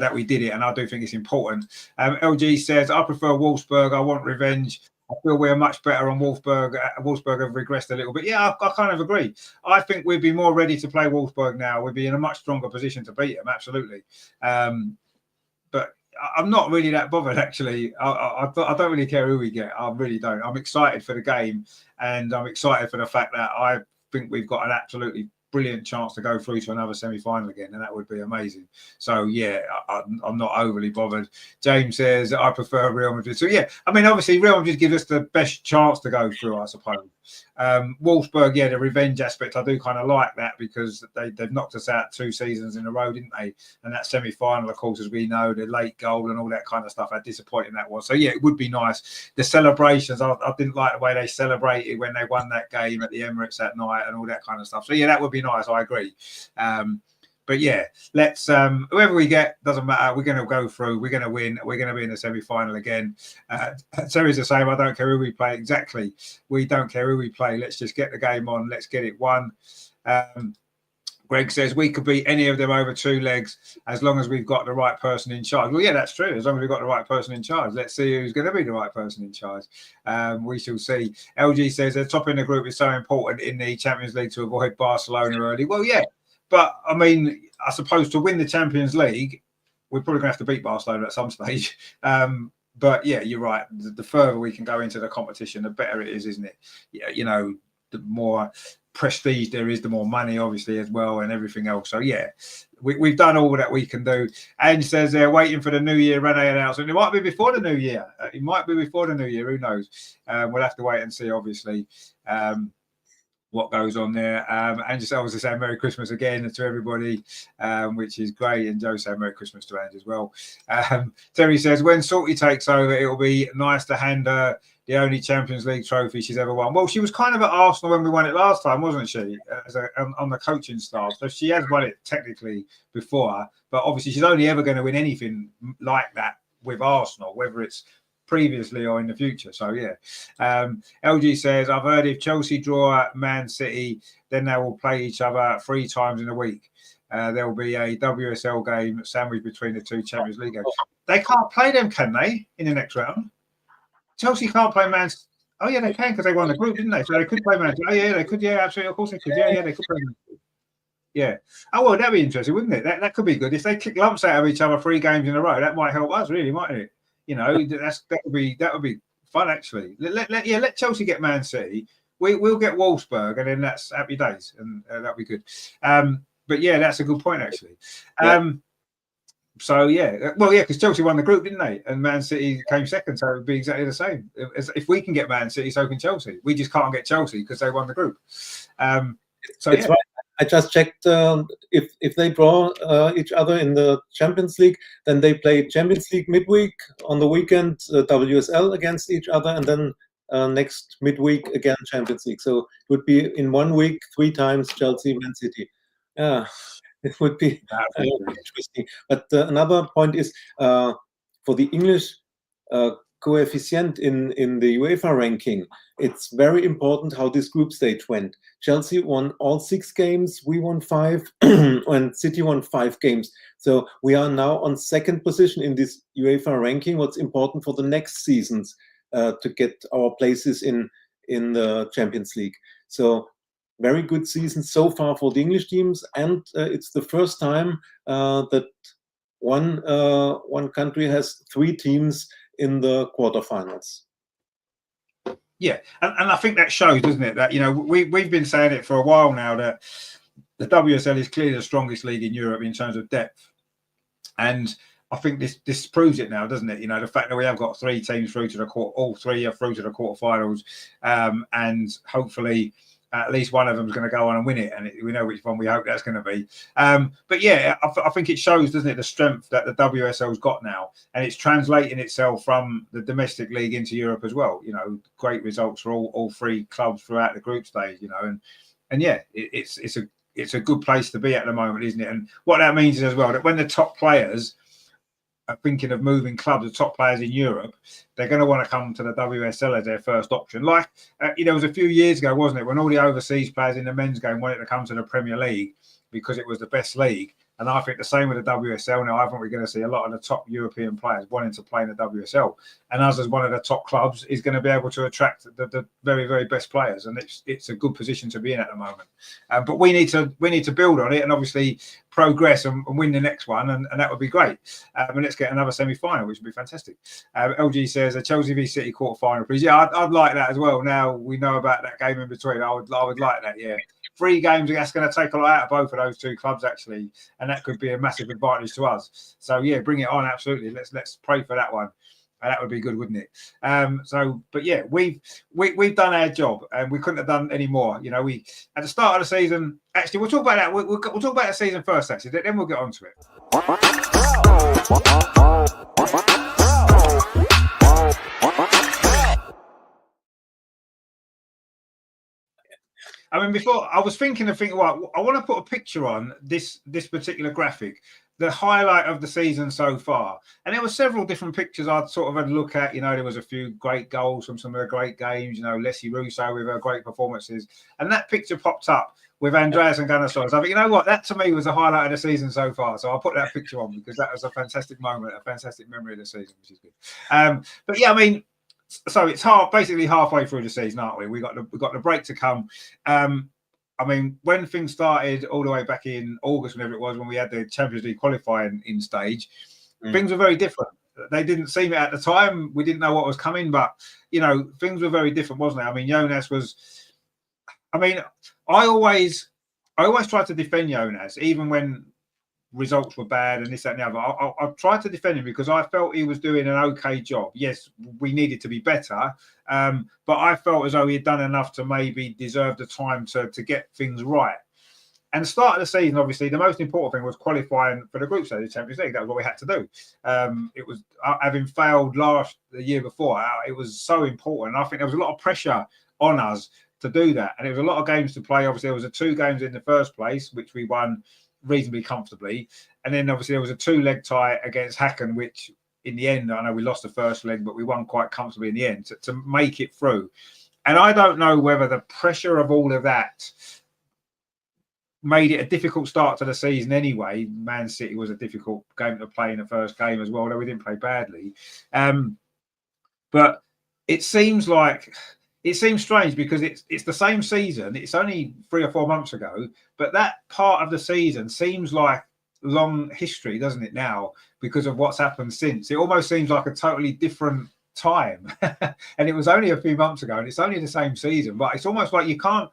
that we did it. And I do think it's important. LG says, I prefer Wolfsburg. I want revenge. I feel we're much better on Wolfsburg. Wolfsburg have regressed a little bit. Yeah, I kind of agree. I think we'd be more ready to play Wolfsburg now. We'd be in a much stronger position to beat them, absolutely. But I'm not really that bothered, actually. I don't really care who we get. I really don't. I'm excited for the game, and I'm excited for the fact that I think we've got an absolutely brilliant chance to go through to another semi-final again, and that would be amazing. So yeah, I'm not overly bothered. James says I prefer Real Madrid. So yeah, I mean, obviously Real Madrid gives us the best chance to go through, I suppose. Wolfsburg, yeah, the revenge aspect, I do kind of like that because they've knocked us out 2 seasons in a row, didn't they? And that semi-final, of course, as we know, the late goal and all that kind of stuff, how disappointing that was. So yeah, it would be nice. The celebrations, I didn't like the way they celebrated when they won that game at the Emirates that night and all that kind of stuff. So yeah, that would be nice. I agree. But yeah, let's whoever we get, doesn't matter. We're going to go through. We're going to win. We're going to be in the semi-final again. Terry's the same. I don't care who we play. Exactly. We don't care who we play. Let's just get the game on. Let's get it won. Greg says we could beat any of them over 2 legs as long as we've got the right person in charge. Well, yeah, that's true. As long as we've got the right person in charge. Let's see who's going to be the right person in charge. We shall see. LG says the top in the group is so important in the Champions League to avoid Barcelona early. Well, yeah. But, I mean, I suppose to win the Champions League, we're probably going to have to beat Barcelona at some stage. But, yeah, you're right. The further we can go into the competition, the better it is, isn't it? Yeah, you know, the more prestige there is, the more money, obviously, as well, and everything else. So, yeah, we've done all that we can do. And says they're waiting for the New Year Renee announcement. It might be before the New Year. It might be before the New Year. Who knows? We'll have to wait and see, obviously. What goes on there. And just obviously say Merry Christmas again to everybody, which is great. And Joe said Merry Christmas to Ange as well. Terry says, when Salty takes over, it will be nice to hand her the only Champions League trophy she's ever won. Well, she was kind of at Arsenal when we won it last time, wasn't she? On the coaching staff. So she has won it technically before, but obviously she's only ever going to win anything like that with Arsenal, whether it's previously or in the future. So yeah, LG says I've heard if Chelsea draw at Man City, then they will play each other 3 times in a week. There will be a WSL game sandwiched between the 2 Champions League games. They can't play them, can they, in the next round? Chelsea can't play Man City. Oh yeah, they can because they won the group, didn't they? So they could play Man City. Oh yeah, they could. Yeah, absolutely. Of course they could. Yeah, they could play Man City. Yeah. Oh well, that'd be interesting, wouldn't it? That could be good if they kick lumps out of each other 3 games in a row. That might help us, really, mightn't it? You know, that would be fun actually. Let Chelsea get Man City. We'll get Wolfsburg, and then that's happy days, and that'll be good. But yeah, that's a good point actually. So yeah, well yeah, because Chelsea won the group, didn't they? And Man City came second, so it would be exactly the same. If we can get Man City, so can Chelsea. We just can't get Chelsea because they won the group. So it's right. I just checked if they draw each other in the Champions League, then they play Champions League midweek, on the weekend WSL against each other, and then next midweek again Champions League. So it would be in 1 week 3 times Chelsea, Man City. Yeah, it would be interesting. But another point is for the English coefficient in the UEFA ranking, it's very important how this group stage went. Chelsea won all 6 games, we won 5, and City won 5 games. So we are now on 2nd position in this UEFA ranking. What's important for the next seasons to get our places in the Champions League. So very good season so far for the English teams, and it's the first time that one country has 3 teams in the quarterfinals. Yeah, and I think that shows, doesn't it? That, you know, we've been saying it for a while now that the WSL is clearly the strongest league in Europe in terms of depth, and I think this proves it now, doesn't it? You know, the fact that we have got 3 teams through to the all 3 are through to the quarterfinals, and hopefully at least one of them is going to go on and win it, and we know which one we hope that's going to be. But yeah, I think it shows, doesn't it, the strength that the WSL's got now, and it's translating itself from the domestic league into Europe as well. You know, great results for all 3 clubs throughout the group stage. You know, and yeah, it's a good place to be at the moment, isn't it? And what that means is as well that when the top players are thinking of moving clubs, the top players in Europe, they're going to want to come to the WSL as their first option. Like, you know, it was a few years ago, wasn't it, when all the overseas players in the men's game wanted to come to the Premier League because it was the best league. And I think the same with the WSL now. I think we're going to see a lot of the top European players wanting to play in the WSL. And us as one of the top clubs is going to be able to attract the very, very best players. And it's a good position to be in at the moment. But we need to build on it and obviously progress and win the next one. And that would be great. And let's get another semi-final, which would be fantastic. LG says a Chelsea v City quarter-final, please. Yeah, I'd like that as well. Now we know about that game in between. I would like that, yeah. 3 games, that's going to take a lot out of both of those 2 clubs, actually. And that could be a massive advantage to us. So, yeah, bring it on, absolutely. Let's pray for that one. And that would be good, wouldn't it? But yeah, we've done our job, and we couldn't have done any more. You know, we at the start of the season. Actually, we'll talk about that. We'll talk about the season first. Actually, then we'll get onto it. I mean, before I was thinking, well, I want to put a picture on this particular graphic, the highlight of the season so far. And there were several different pictures I'd sort of had a look at. You know, there was a few great goals from some of the great games. You know, Leslie Russo with her great performances, and that picture popped up with Andreas and Gunnarsson. I think, you know what, that to me was the highlight of the season so far. So I'll put that picture on because that was a fantastic moment, a fantastic memory of the season, which is good. But yeah, I mean. So it's basically halfway through the season, aren't we? We got the break to come. I mean, when things started all the way back in August, whenever it was, when we had the Champions League qualifying in stage, things were very different. They didn't seem it at the time. We didn't know what was coming, but you know, things were very different, wasn't it? I mean, Jonas was. I mean, I always tried to defend Jonas, even when results were bad and this, that, and the other. I tried to defend him because I felt he was doing an okay job. Yes, we needed to be better, but I felt as though he had done enough to maybe deserve the time to get things right. And the start of the season, obviously, the most important thing was qualifying for the group stage of the Champions League. That was what we had to do. It was having failed the year before. It was so important. I think there was a lot of pressure on us to do that, and there was a lot of games to play. Obviously, there was 2 games in the first place, which we won reasonably comfortably, and then obviously there was a 2-leg tie against Hacken, which in the end, I know we lost the first leg, but we won quite comfortably in the end to make it through. And I don't know whether the pressure of all of that made it a difficult start to the season anyway. Man City was a difficult game to play in the first game as well, though we didn't play badly. But it seems strange because it's the same season. It's only 3 or 4 months ago, but that part of the season seems like long history, doesn't it now? Because of what's happened since. It almost seems like a totally different time. And it was only a few months ago, and it's only the same season. But it's almost like you can't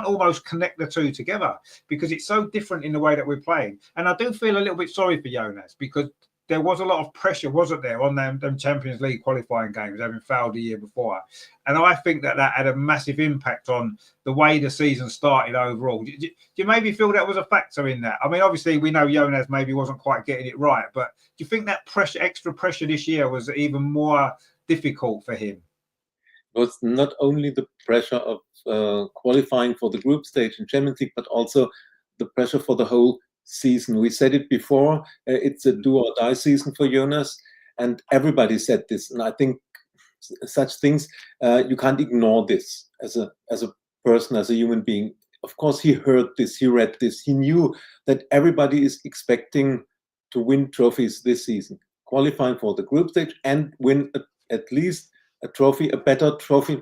almost connect the two together because it's so different in the way that we're playing. And I do feel a little bit sorry for Jonas because there was a lot of pressure, wasn't there, on them Champions League qualifying games, having failed the year before. And I think that had a massive impact on the way the season started overall. Do you maybe feel that was a factor in that? I mean, obviously, we know Jonas maybe wasn't quite getting it right, but do you think that extra pressure this year was even more difficult for him? It was not only the pressure of qualifying for the group stage in Champions League, but also the pressure for the whole season. We said it before, it's a do or die season for Jonas, and everybody said this. And I think such things, you can't ignore this as a person, as a human being. Of course, he heard this, he read this, he knew that everybody is expecting to win trophies this season, qualifying for the group stage and win at least a trophy, a better trophy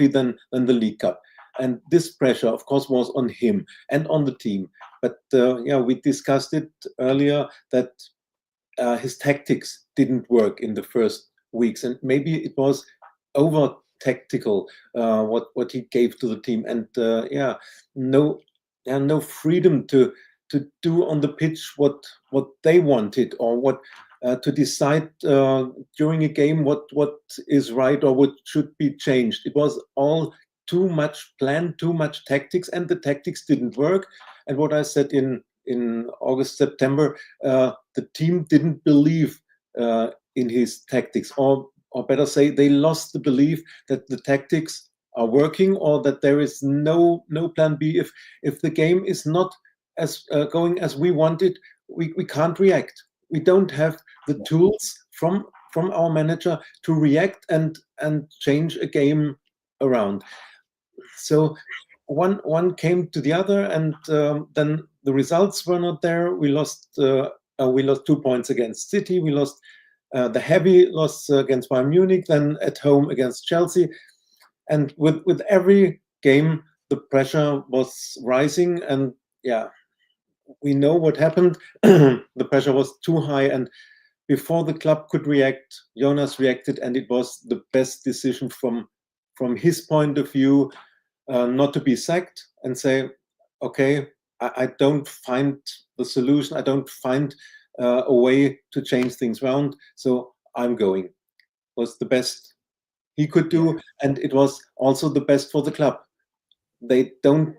than the League Cup. And this pressure, of course, was on him and on the team. But we discussed it earlier that his tactics didn't work in the first weeks, and maybe it was over tactical what he gave to the team, and no freedom to do on the pitch what they wanted, or what to decide during a game what is right or what should be changed. It was all too much plan, too much tactics, and the tactics didn't work. And what I said in August, September, the team didn't believe in his tactics, or better say, they lost the belief that the tactics are working, or that there is no plan B. If the game is not as going as we want it, we can't react. We don't have the tools from our manager to react and change a game around. So one came to the other, and then the results were not there. We lost 2 points against City. We lost the heavy loss against Bayern Munich, then at home against Chelsea. And with every game, the pressure was rising, and we know what happened. The pressure was too high, and before the club could react, Jonas reacted, and it was the best decision from his point of view, not to be sacked and say, okay, I don't find the solution, I don't find a way to change things around, so I'm going. was the best he could do, and it was also the best for the club. They didn't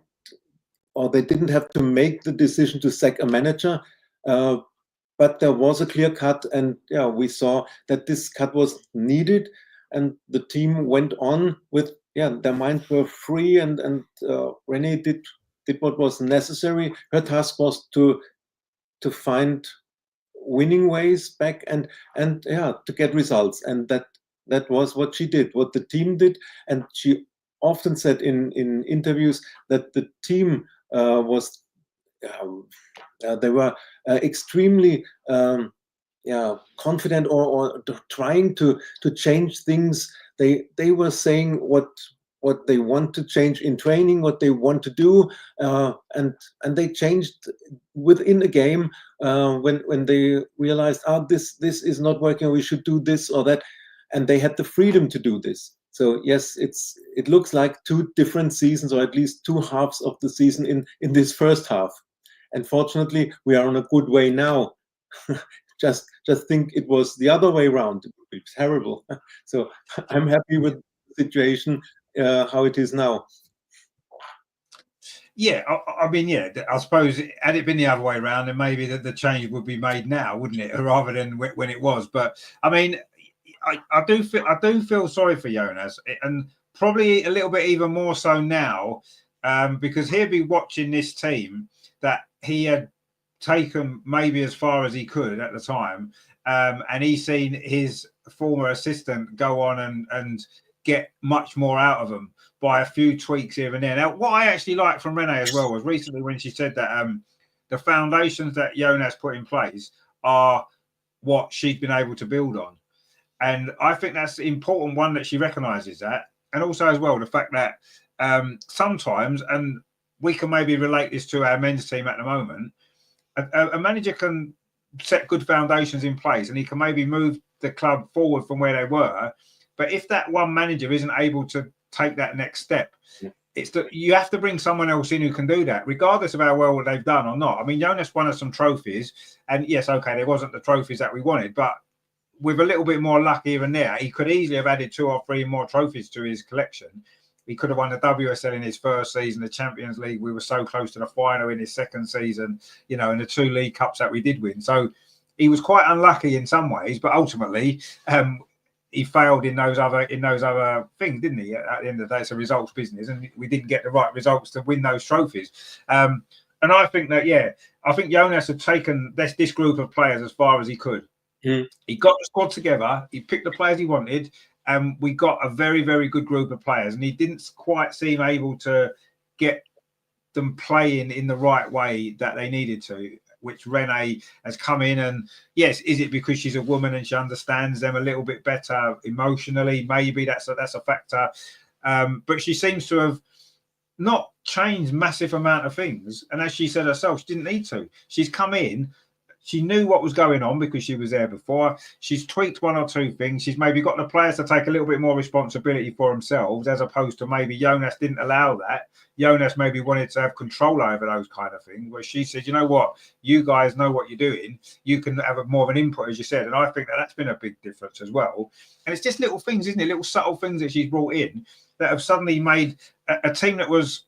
have to make the decision to sack a manager, but there was a clear cut, and yeah, we saw that this cut was needed, and the team went on with their minds were free, and Renee did what was necessary. Her task was to find winning ways back and to get results, and that was what she did, what the team did. And she often said in interviews that the team was they were extremely confident or trying to change things. They were saying what they want to change in training, what they want to do, and they changed within a game when they realized, this is not working, we should do this or that, and they had the freedom to do this. So yes, it looks like two different seasons, or at least two halves of the season in this first half. And fortunately, we are on a good way now. just think it was the other way around. It would be terrible. So I'm happy with the situation how it is now. Yeah, I mean, I suppose had it been the other way around, then maybe the change would be made now, wouldn't it, rather than when it was. But I mean, I do feel sorry for Jonas, and probably a little bit even more so now, because he'll be watching this team that he had taken maybe as far as he could at the time, and he's seen his former assistant go on and get much more out of them by a few tweaks here and there. Now, what I actually liked from Renee as well was recently when she said that the foundations that Jonas put in place are what she's been able to build on. And I think that's important, one, that she recognises that. And also as well, the fact that sometimes, and we can maybe relate this to our men's team at the moment, a manager can set good foundations in place and he can maybe move the club forward from where they were. But if that one manager isn't able to take that next step, you have to bring someone else in who can do that, regardless of how well they've done or not. I mean, Jonas won us some trophies, and yes, okay, there wasn't the trophies that we wanted, but with a little bit more luck here and there, he could easily have added 2 or 3 more trophies to his collection. He could have won the WSL in his first season, the Champions League. We were so close to the final in his second season, and the 2 League Cups that we did win. So he was quite unlucky in some ways, but ultimately he failed in those other things, didn't he? At the end of the day, it's a results business, and we didn't get the right results to win those trophies. And I think that, I think Jonas had taken this group of players as far as he could. He got the squad together, he picked the players he wanted, and we got a very, very good group of players. And he didn't quite seem able to get them playing in the right way that they needed to, which Renee has come in. And yes, is it because she's a woman and she understands them a little bit better emotionally? Maybe that's a factor. But she seems to have not changed massive amount of things. And as she said herself, she didn't need to. She's come in. She knew what was going on because she was there before. She's tweaked 1 or 2 things. She's maybe got the players to take a little bit more responsibility for themselves, as opposed to maybe Jonas didn't allow that. Jonas maybe wanted to have control over those kind of things, where she said, you know what, you guys know what you're doing. You can have more of an input, as you said. And I think that's been a big difference as well. And it's just little things, isn't it? Little subtle things that she's brought in that have suddenly made a team that was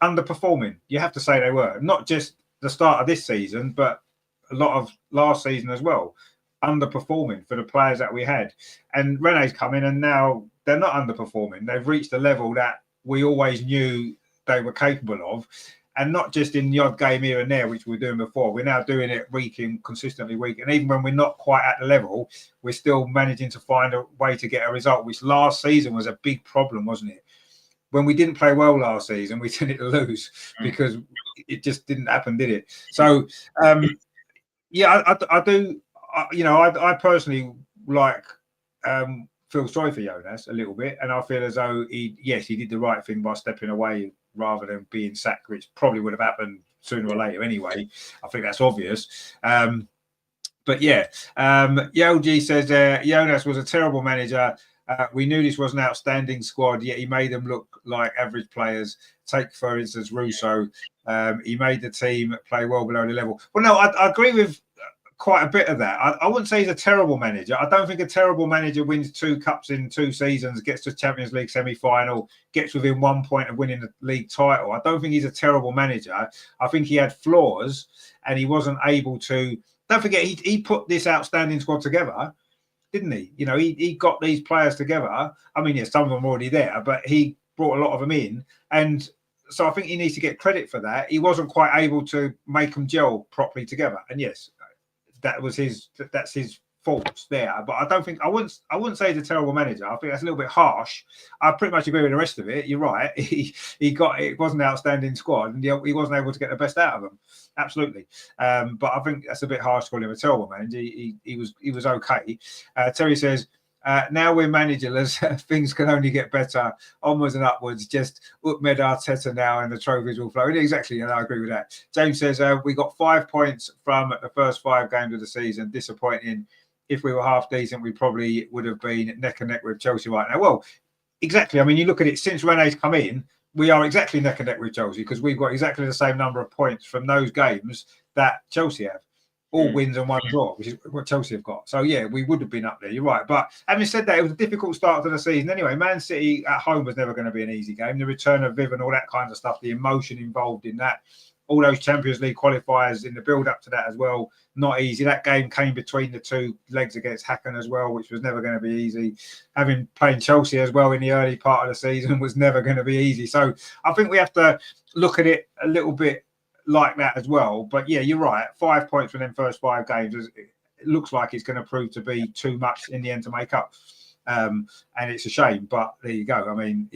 underperforming. You have to say they were. Not just the start of this season, but a lot of last season as well, underperforming for the players that we had. And Renee's come in, and now they're not underperforming. They've reached a level that we always knew they were capable of, and not just in the odd game here and there, which we were doing before. We're now doing it consistently week. And even when we're not quite at the level, we're still managing to find a way to get a result, which last season was a big problem, wasn't it? When we didn't play well last season, we tended to lose because it just didn't happen, did it? So, I do. I personally feel sorry for Jonas a little bit, and I feel as though he did the right thing by stepping away rather than being sacked, which probably would have happened sooner or later anyway. I think that's obvious. But Yelgi says Jonas was a terrible manager. We knew this was an outstanding squad, yet he made them look like average players. Take, for instance, Russo. He made the team play well below the level. Well, no, I agree with quite a bit of that. I wouldn't say he's a terrible manager. I don't think a terrible manager wins 2 cups in 2 seasons, gets to Champions League semi-final, gets within 1 point of winning the league title. I don't think he's a terrible manager. I think he had flaws and he wasn't able to. Don't forget, he put this outstanding squad together, didn't he? You know, he got these players together. I mean, yes, some of them were already there, but he brought a lot of them in. And so I think he needs to get credit for that. He wasn't quite able to make them gel properly together. And yes, that's his faults there. But I wouldn't say he's a terrible manager. I think that's a little bit harsh. I pretty much agree with the rest of it. You're right. It was an outstanding squad, and he wasn't able to get the best out of them. Absolutely. But I think that's a bit harsh to call him a terrible manager. He was okay. Terry says, now we're managerless, things can only get better, onwards and upwards. Just Utmed Arteta now, and the trophies will flow. Exactly, and I agree with that. James says we got 5 points from the first 5 games of the season. Disappointing. If we were half decent, we probably would have been neck and neck with Chelsea right now. Well, exactly. I mean, you look at it since Renee's come in, we are exactly neck and neck with Chelsea because we've got exactly the same number of points from those games that Chelsea have. All wins and 1 draw, which is what Chelsea have got. So, yeah, we would have been up there. You're right. But having said that, it was a difficult start to the season. Anyway, Man City at home was never going to be an easy game. The return of Viv and all that kind of stuff, the emotion involved in that, all those Champions League qualifiers in the build-up to that as well, not easy. That game came between the 2 legs against Hacken as well, which was never going to be easy. Having played Chelsea as well in the early part of the season was never going to be easy. So I think we have to look at it a little bit like that as well. But yeah, you're right. 5 points from them first 5 games. It looks like it's going to prove to be too much in the end to make up. And it's a shame, but there you go. I mean,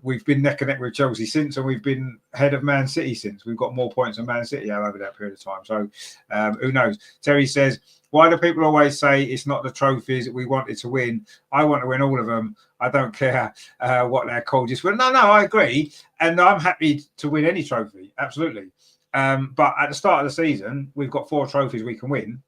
we've been neck and neck with Chelsea since, and we've been ahead of Man City since. We've got more points than Man City over that period of time. So who knows? Terry says, why do people always say it's not the trophies we wanted to win? I want to win all of them. I don't care what they're called. Just well, no, I agree. And I'm happy to win any trophy. Absolutely. But at the start of the season, we've got 4 trophies we can win.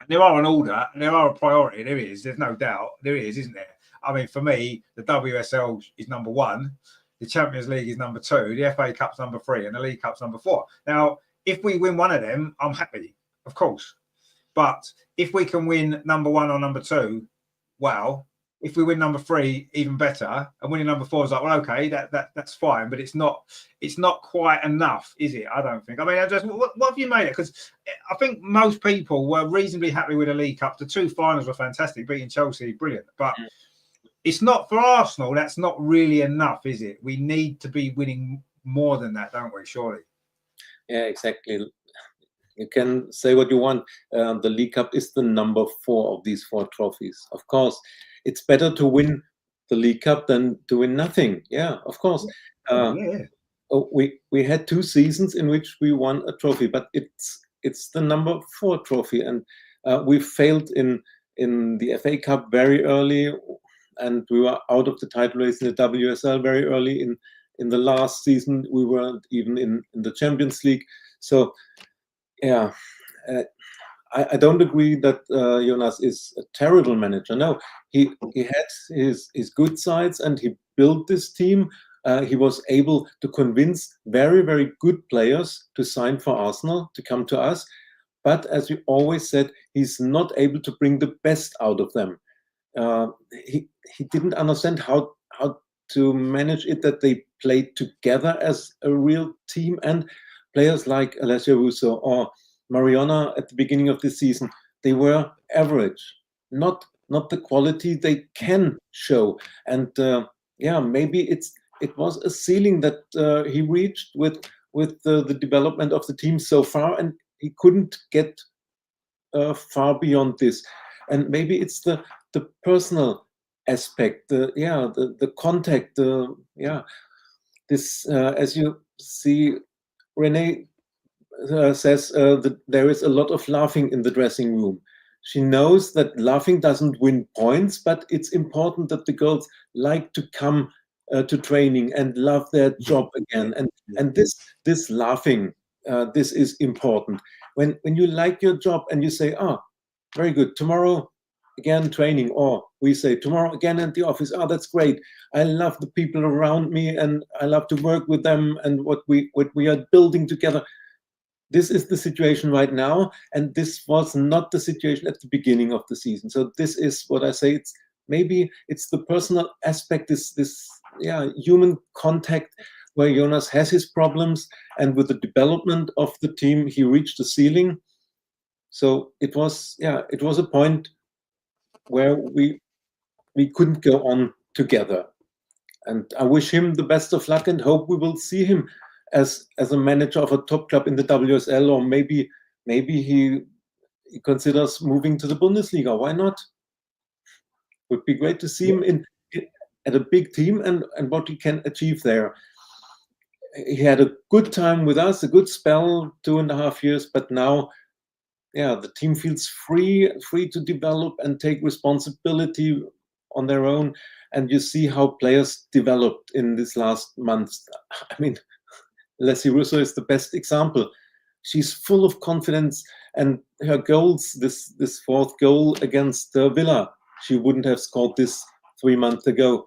There are an order, and there are a priority. There is. There's no doubt. There is, isn't there? I mean, for me, the WSL is number 1. The Champions League is number 2. The FA Cup's number 3, and the League Cup's number 4. Now, if we win one of them, I'm happy, of course. But if we can win number 1 or number 2, wow. If we win number 3, even better. And winning number 4 is like, well, okay, that's fine, but it's not quite enough, is it? I don't think. I mean, what have you made it? Because I think most people were reasonably happy with the League Cup. The 2 finals were fantastic, beating Chelsea, brilliant. But it's not for Arsenal. That's not really enough, is it? We need to be winning more than that, don't we? Surely. Yeah, exactly. You can say what you want. The League Cup is the number 4 of these 4 trophies. Of course, it's better to win the League Cup than to win nothing. Yeah, of course. We had 2 seasons in which we won a trophy, but it's the number 4 trophy, and we failed in the FA Cup very early, and we were out of the title race in the WSL very early. In the last season, we weren't even in the Champions League. So, yeah. I don't agree that Jonas is a terrible manager. No, he had his good sides, and he built this team. He was able to convince very, very good players to sign for Arsenal, to come to us. But as we always said, he's not able to bring the best out of them. He didn't understand how to manage it, that they played together as a real team. And players like Alessia Russo or Mariona at the beginning of the season, they were average, not the quality they can show. And maybe it was a ceiling that he reached with the development of the team so far, and he couldn't get far beyond this. And maybe it's the personal aspect, the contact, this as you see, Renee says that there is a lot of laughing in the dressing room. She knows that laughing doesn't win points, but it's important that the girls like to come to training and love their job again. And this laughing, this is important. When you like your job and you say, very good, tomorrow again training, or we say tomorrow again at the office, that's great. I love the people around me and I love to work with them and what we are building together. this is the situation right now, and this was not the situation at the beginning of the season. So this is what I say. Maybe it's the personal aspect, this human contact, where Jonas has his problems, and with the development of the team, he reached the ceiling. So it was a point where we couldn't go on together. And I wish him the best of luck and hope we will see him as a manager of a top club in the WSL, or maybe he considers moving to the Bundesliga. Why not? Would be great to see him at a big team and what he can achieve there. He had a good time with us, a good spell, 2.5 years, but now, the team feels free to develop and take responsibility on their own. And you see how players developed in this last month. I mean, Leslie Russo is the best example. She's full of confidence, and her goals, this fourth goal against Villa, she wouldn't have scored this 3 months ago.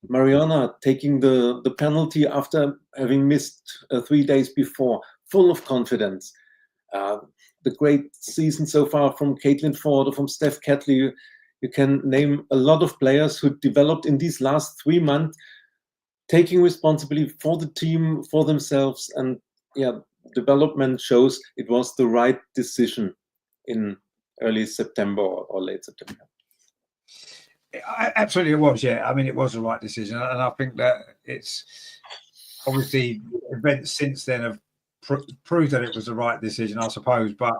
Mariana taking the penalty after having missed 3 days before, full of confidence. The great season so far from Caitlin Ford or from Steph Catley. You can name a lot of players who developed in these last 3 months, taking responsibility for the team, for themselves, and development shows it was the right decision in early September or late September. Absolutely, it was. Yeah, I mean, it was the right decision, and I think that it's obviously events since then have proved that it was the right decision, I suppose. But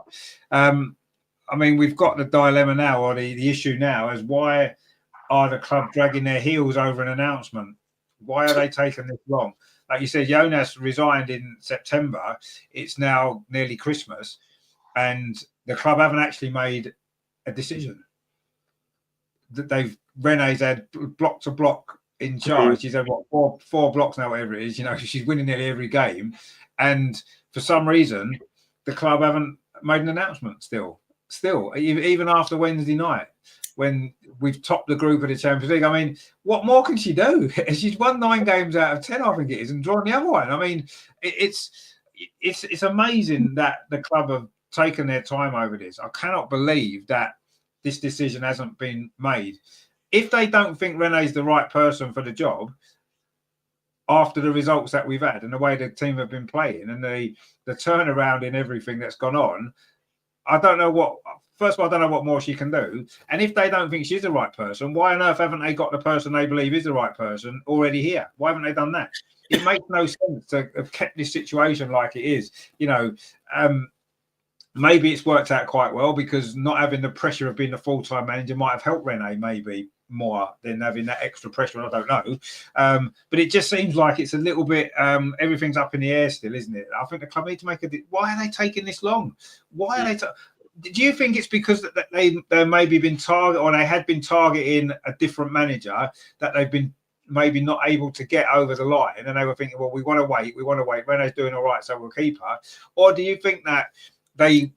I mean, we've got the dilemma now, or the issue now, is why are the club dragging their heels over an announcement? Why are they taking this long? Like you said, Jonas resigned in September. It's now nearly Christmas, and the club haven't actually made a decision. That Renee's had block to block in charge. She's had what, four blocks now, whatever it is. You know, she's winning nearly every game, and for some reason, the club haven't made an announcement. Still, even after Wednesday night, when we've topped the group of the Champions League. I mean, what more can she do? She's won 9 games out of 10, I think it is, and drawn the other one. I mean, it's amazing that the club have taken their time over this. I cannot believe that this decision hasn't been made. If they don't think Renee's the right person for the job, after the results that we've had and the way the team have been playing and the turnaround in everything that's gone on, I don't know what. First of all, I don't know what more she can do. And if they don't think she's the right person, why on earth haven't they got the person they believe is the right person already here? Why haven't they done that? It makes no sense to have kept this situation like it is. You know, maybe it's worked out quite well because not having the pressure of being the full-time manager might have helped Renee maybe more than having that extra pressure. I don't know. But it just seems like it's a little bit, everything's up in the air still, isn't it? I think the club need to make why are they taking this long? Why are they... Do you think it's because that they maybe been target, or they had been targeting a different manager that they've been maybe not able to get over the line, and they were thinking, well, we want to wait. Renee's doing all right, so we'll keep her. Or do you think that I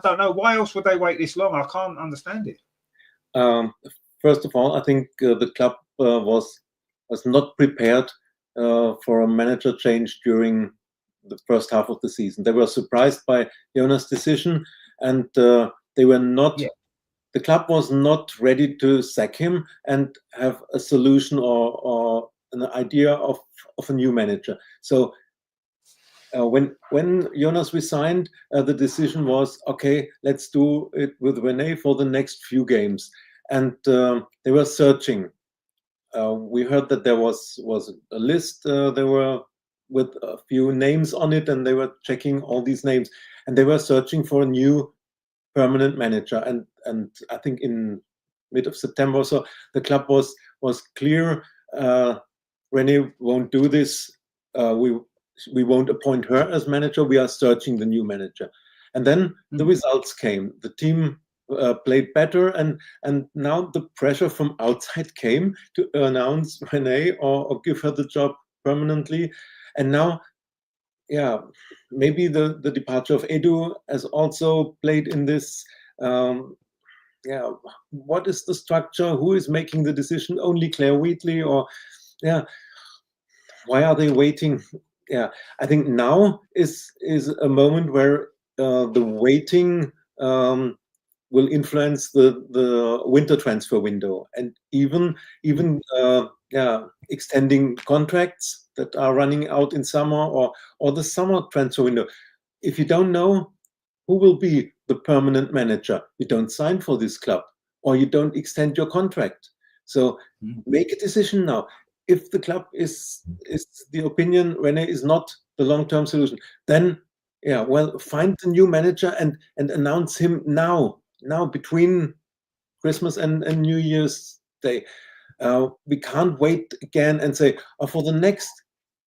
don't know, why else would they wait this long? I can't understand it. First of all, I think the club was not prepared for a manager change during the first half of the season. They were surprised by Jonas' decision. And they were not. Yeah. The club was not ready to sack him and have a solution or an idea of a new manager. So when Jonas resigned, the decision was, okay, let's do it with Renee for the next few games. And they were searching. We heard that there was a list. They were with a few names on it, and they were checking all these names. And they were searching for a new permanent manager, and I think in mid of September or so, the club was clear. Renee won't do this. We won't appoint her as manager. We are searching the new manager, and then the results came. The team played better, and now the pressure from outside came to announce Renee or give her the job permanently, and now. Yeah, maybe the departure of Edu has also played in this. What is the structure? Who is making the decision? Only Claire Wheatley, or why are they waiting? I think now is a moment where the waiting will influence the winter transfer window, and even extending contracts that are running out in summer, or the summer transfer window. If you don't know who will be the permanent manager, you don't sign for this club, or you don't extend your contract. So make a decision now. If the club is the opinion Renee is not the long-term solution, then find the new manager and announce him now between Christmas and New Year's Day. We can't wait again and say, for the next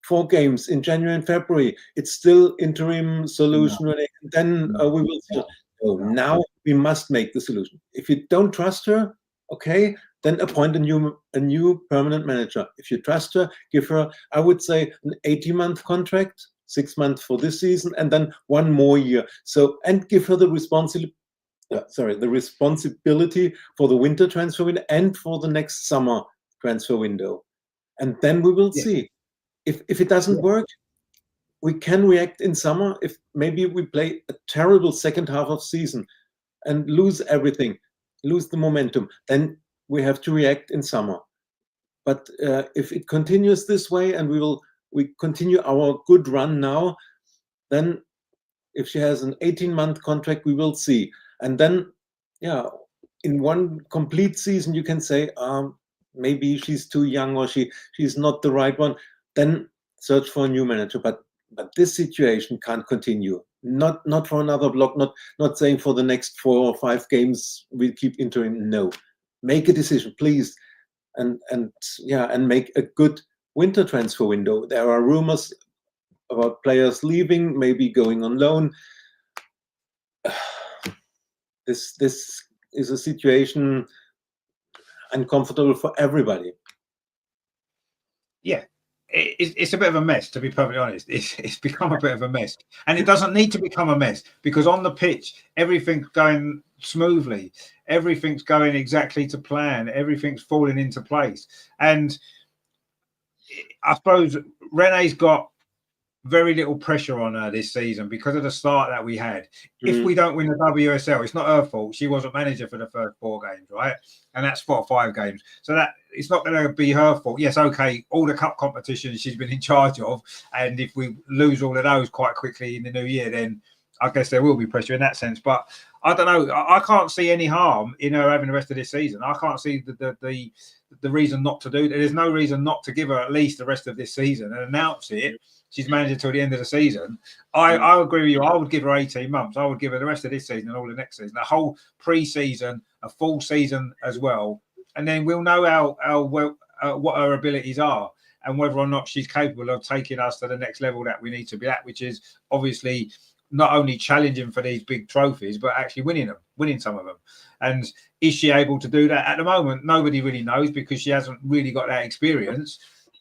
4 games in January and February, it's still interim solution. No. Then we will see. So now we must make the solution. If you don't trust her, okay, then appoint a new permanent manager. If you trust her, give her, I would say, an 80-month contract, 6 months for this season, and then 1 more year. So, and give her the responsibility for the winter transfer window and for the next summer transfer window. And then we will see. If it doesn't work, we can react in summer. If maybe we play a terrible second half of season and lose everything, lose the momentum, then we have to react in summer. But if it continues this way and we continue our good run now, then if she has an 18-month contract, we will see. And then, in one complete season, you can say, maybe she's too young or she's not the right one. Then search for a new manager. But this situation can't continue. Not for another block. Not saying for the next 4 or 5 games we keep interim. No, make a decision, please, and make a good winter transfer window. There are rumors about players leaving, maybe going on loan. This is a situation uncomfortable for everybody. Yeah, it's a bit of a mess, to be perfectly honest. It's become a bit of a mess, and it doesn't need to become a mess, because on the pitch everything's going smoothly, everything's going exactly to plan, everything's falling into place. And I suppose Renee's got very little pressure on her this season because of the start that we had. If we don't win the WSL, it's not her fault. She wasn't manager for the first 4 games, right? And that's 4 or 5 games. So that it's not going to be her fault. Yes, okay, all the cup competitions she's been in charge of, and if we lose all of those quite quickly in the new year, then I guess there will be pressure in that sense. But I don't know. I can't see any harm in her having the rest of this season. I can't see the reason not to do that. There's no reason not to give her at least the rest of this season and announce it. She's managed until the end of the season. I agree with you. I would give her 18 months. I would give her the rest of this season and all the next season, a whole pre-season, a full season as well. And then we'll know what her abilities are and whether or not she's capable of taking us to the next level that we need to be at, which is obviously not only challenging for these big trophies, but actually winning some of them. And is she able to do that? At the moment, nobody really knows because she hasn't really got that experience.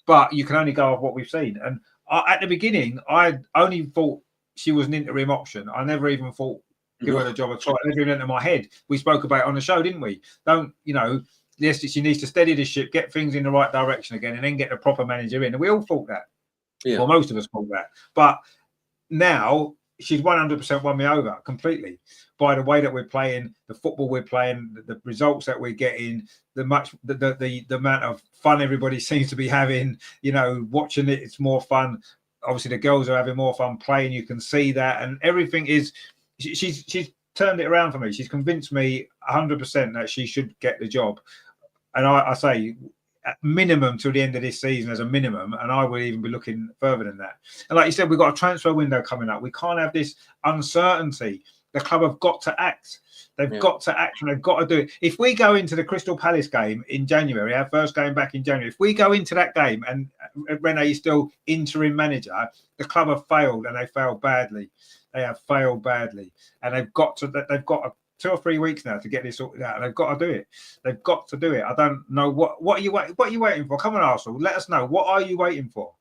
But you can only go off what we've seen. And at the beginning, I only thought she was an interim option. I never even thought give her the job a try. It never even entered my head. We spoke about it on the show, didn't we? Yes, she needs to steady the ship, get things in the right direction again, and then get a proper manager in. And we all thought that. Yeah. Well, most of us thought that. But now she's 100% won me over completely by the way that we're playing, the football we're playing, the results that we're getting, the amount of fun everybody seems to be having. Watching it, it's more fun. Obviously, the girls are having more fun playing. You can see that, and everything is. She's turned it around for me. She's convinced me 100% that she should get the job, and I say at minimum till the end of this season as a minimum, and I would even be looking further than that. And like you said, we've got a transfer window coming up. We can't have this uncertainty. The club have got to act. They've got to act, and they've got to do it. If we go into the Crystal Palace game in January, our first game back in January, if we go into that game and Renee is still interim manager, the club have failed, and they failed badly. They have failed badly, and they've got 2 or 3 weeks now to get this sorted out. They've got to do it. They've got to do it. I don't know what are you waiting for? Come on, Arsenal. Let us know. What are you waiting for?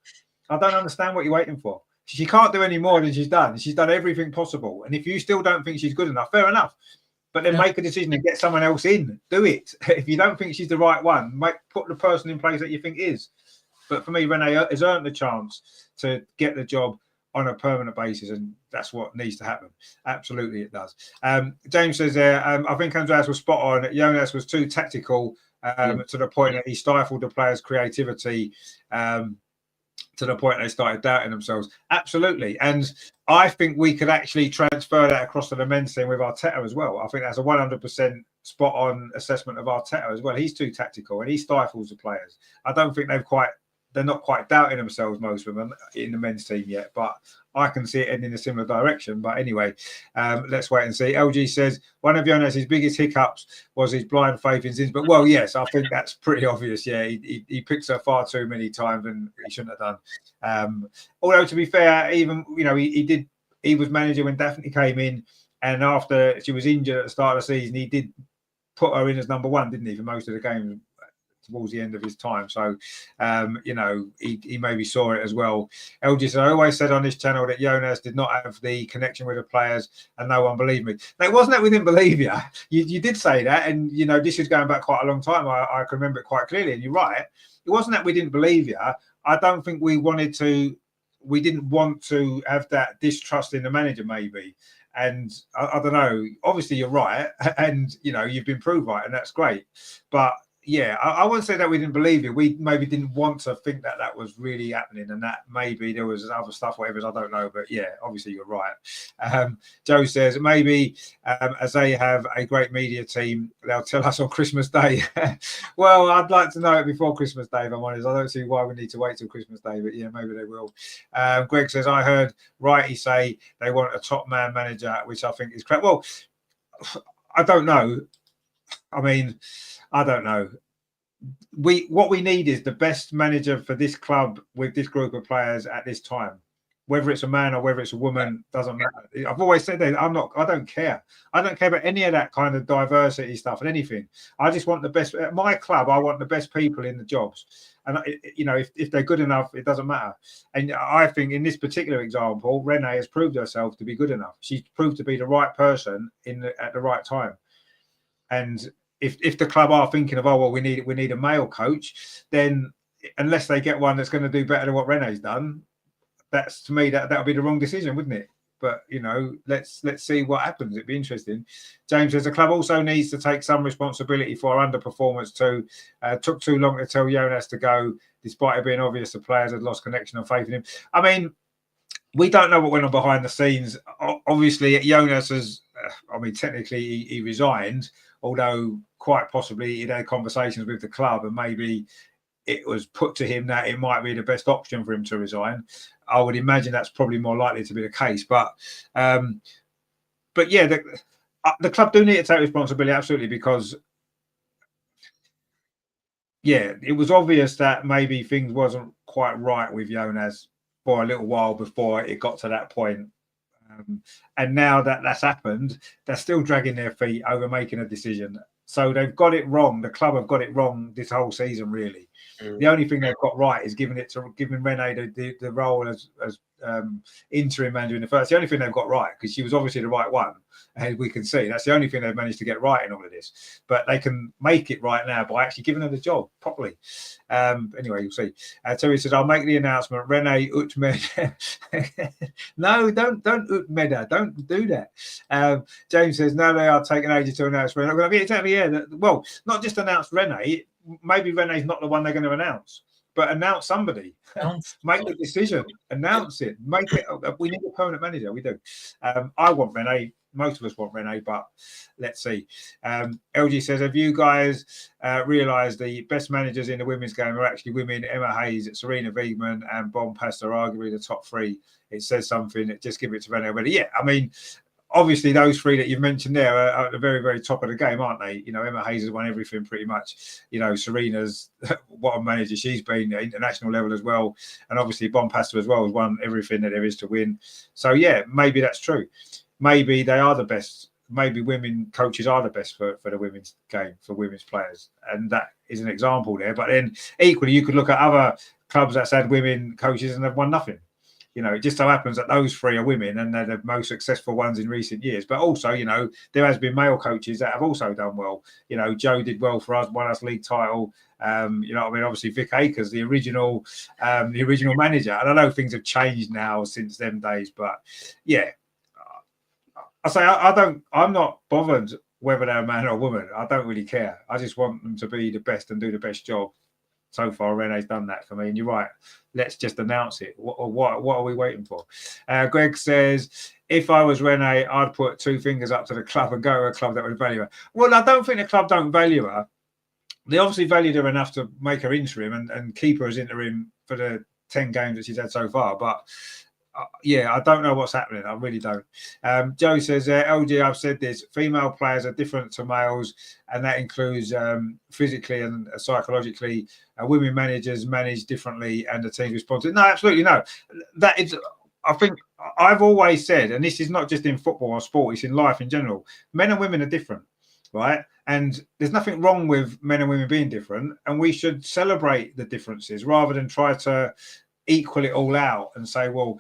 I don't understand what you're waiting for. She can't do any more than she's done. She's done everything possible. And if you still don't think she's good enough, fair enough. But then make a decision and get someone else in. Do it. If you don't think she's the right one, put the person in place that you think is. But for me, Renee has earned the chance to get the job on a permanent basis, and that's what needs to happen. Absolutely, it does. James says there, I think Andreas was spot on. Jonas was too tactical to the point that he stifled the players' creativity. To the point they started doubting themselves. Absolutely. And I think we could actually transfer that across to the men's team with Arteta as well. I think that's a 100% spot on assessment of Arteta as well. He's too tactical and he stifles the players. I don't think they're not quite doubting themselves, most of them, in the men's team yet, but I can see it heading in a similar direction. But anyway, let's wait and see. LG says one of Jonas's biggest hiccups was his blind faith in Zins. But well, yes, I think that's pretty obvious. Yeah, he picks her far too many times and he shouldn't have done. Although to be fair, even he was manager when Daphne came in, and after she was injured at the start of the season, he did put her in as number one, didn't he, for most of the games towards the end of his time. So, he maybe saw it as well. LG said, I always said on this channel that Jonas did not have the connection with the players and no one believed me. Now, it wasn't that we didn't believe you. You did say that. And, this is going back quite a long time. I can remember it quite clearly. And you're right. It wasn't that we didn't believe you. I don't think we didn't want to have that distrust in the manager, maybe. And I don't know. Obviously, you're right. And, you've been proved right. And that's great. But, yeah, I wouldn't say that we didn't believe it. We maybe didn't want to think that was really happening, and that maybe there was other stuff, whatever. I don't know, but yeah, obviously you're right. Joe says maybe as they have a great media team, they'll tell us on Christmas Day. Well, I'd like to know it before Christmas Day, if I'm honest. I don't see why we need to wait till Christmas Day, but yeah, maybe they will. Greg says I heard Righty say they want a top man manager, which I think is correct. Well, I don't know. I mean, I don't know. What we need is the best manager for this club with this group of players at this time. Whether it's a man or whether it's a woman, doesn't matter. I've always said that I don't care. I don't care about any of that kind of diversity stuff and anything. I just want the best. At my club, I want the best people in the jobs. And, if they're good enough, it doesn't matter. And I think in this particular example, Renee has proved herself to be good enough. She's proved to be the right person at the right time. And if the club are thinking of, we need a male coach, then unless they get one that's going to do better than what Renee's done, that's, to me, that would be the wrong decision, wouldn't it? But let's see what happens. It'd be interesting. James says the club also needs to take some responsibility for our underperformance too. Took too long to tell Jonas to go, despite it being obvious the players had lost connection and faith in him. I mean, we don't know what went on behind the scenes. Obviously, Jonas has. Technically, he resigned, although quite possibly he'd had conversations with the club and maybe it was put to him that it might be the best option for him to resign. I would imagine that's probably more likely to be the case. But yeah, the club do need to take responsibility, absolutely, because yeah, it was obvious that maybe things wasn't quite right with Jonas for a little while before it got to that point. And now that that's happened, they're still dragging their feet over making a decision. So they've got it wrong. The club have got it wrong this whole season, really. The only thing they've got right is giving Renee the role as interim manager in the first. The only thing they've got right, because she was obviously the right one, and we can see that's the only thing they've managed to get right in all of this. But they can make it right now by actually giving her the job properly. Anyway, you'll see. Terry says, "I'll make the announcement. Renee Utmed." No, don't Utmeda. Don't do that. James says, "No, they are taking ages to announce Renee." Well, not just announce Renee. Maybe Renee's not the one they're going to announce, but announce somebody. Make the decision. Announce it. Make it. We need a permanent manager. We do. I want Renee. Most of us want Renee, but let's see. LG says, have you guys realised the best managers in the women's game are actually women? Emma Hayes, Serena Wiegman and Bon Pasta are arguably the top three. It says something. Just give it to Renee already. Yeah, I mean, obviously, those three that you've mentioned there are at the very, very top of the game, aren't they? Emma Hayes has won everything pretty much. Serena's what a manager she's been at international level as well. And obviously, Bon Pasta as well has won everything that there is to win. So, yeah, maybe that's true. Maybe they are the best. Maybe women coaches are the best for the women's game, for women's players. And that is an example there. But then equally, you could look at other clubs that's had women coaches and they've won nothing. You know, it just so happens that those three are women and they're the most successful ones in recent years. But also, you know, there has been male coaches that have also done well. You know, Joe did well for us, won us league title. You know, I mean, obviously Vic Akers, the original manager. And I know things have changed now since them days, but yeah, I say I'm not bothered whether they're a man or a woman. I don't really care. I just want them to be the best and do the best job. So far, Renee's done that for me. And you're right. Let's just announce it. What are we waiting for? Greg says, if I was Renee, I'd put two fingers up to the club and go to a club that would value her. Well, I don't think the club don't value her. They obviously valued her enough to make her interim and keep her as interim for the 10 games that she's had so far. But yeah, I don't know what's happening. I really don't. Joe says, LG, I've said this, female players are different to males, and that includes physically and psychologically. Women managers manage differently and the team responds. No, absolutely no. That is, I think I've always said, and this is not just in football or sport, it's in life in general, men and women are different, right? And there's nothing wrong with men and women being different, and we should celebrate the differences rather than try to equal it all out and say, well,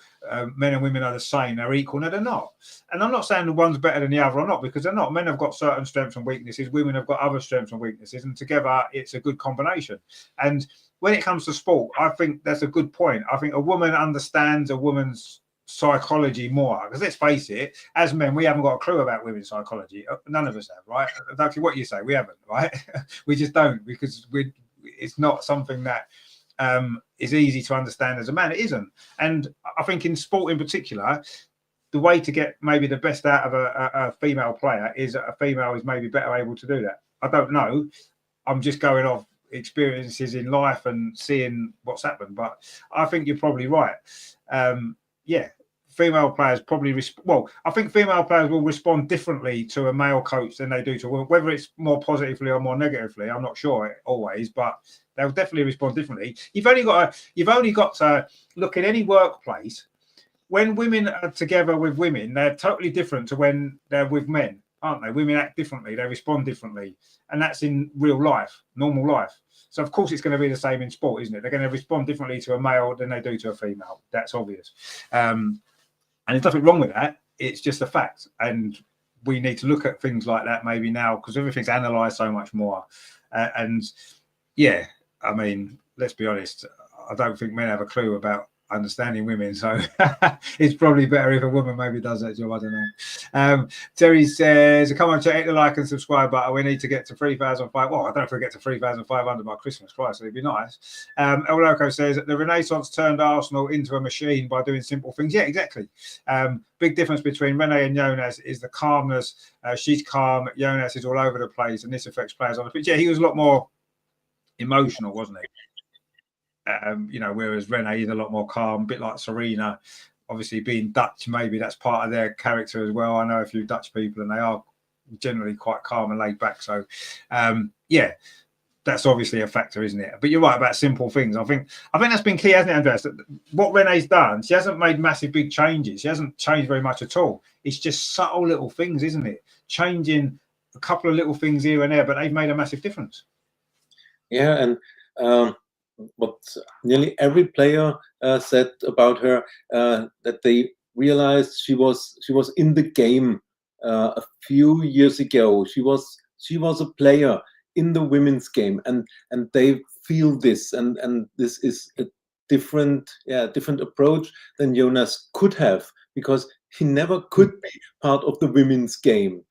men and women are the same, they're equal. No, they're not. And I'm not saying the one's better than the other or not, because they're not. Men have got certain strengths and weaknesses, women have got other strengths and weaknesses, and together it's a good combination. And when it comes to sport, I think that's a good point. I think a woman understands a woman's psychology more, because let's face it, as men we haven't got a clue about women's psychology. None of us have, right? Exactly what you say, we haven't, right? We just don't, because it's not something that is easy to understand as a man. It isn't. And I think in sport in particular, the way to get maybe the best out of a female player is that a female is maybe better able to do that. I don't know. I'm just going off experiences in life and seeing what's happened. But I think you're probably right. Yeah, female players probably I think female players will respond differently to a male coach than they do to a woman. Whether it's more positively or more negatively, I'm not sure always, but they'll definitely respond differently. You've only got to look at any workplace. When women are together with women, they're totally different to when they're with men, aren't they? Women act differently, they respond differently, and that's in real life, normal life. So of course it's going to be the same in sport, isn't it? They're going to respond differently to a male than they do to a female. That's obvious. And there's nothing wrong with that. It's just a fact. And we need to look at things like that maybe now, because everything's analysed so much more. And yeah, I mean, let's be honest, I don't think men have a clue about understanding women. So it's probably better if a woman maybe does that job. I don't know. Terry says, come on, hit the like and subscribe button. We need to get to 3,500. Well, I don't know if we get to 3,500 by Christmas. Christ, it'd be nice. El Loco says the Renaissance turned Arsenal into a machine by doing simple things. Yeah, exactly. Big difference between Renee and Jonas is the calmness. She's calm. Jonas is all over the place, and this affects players on the pitch. Yeah, he was a lot more emotional, wasn't he? You know, whereas Renee is a lot more calm, a bit like Serena. Obviously, being Dutch, maybe that's part of their character as well. I know a few Dutch people, and they are generally quite calm and laid back. So, yeah, that's obviously a factor, isn't it? But you're right about simple things. I think that's been key, hasn't it, Andreas? What Renee's done, she hasn't made massive big changes. She hasn't changed very much at all. It's just subtle little things, isn't it? Changing a couple of little things here and there, but they've made a massive difference. Yeah, and what nearly every player said about her, that they realized she was in the game a few years ago. She was a player in the women's game, and they feel this, and this is a different approach than Jonas could have, because he never could be part of the women's game.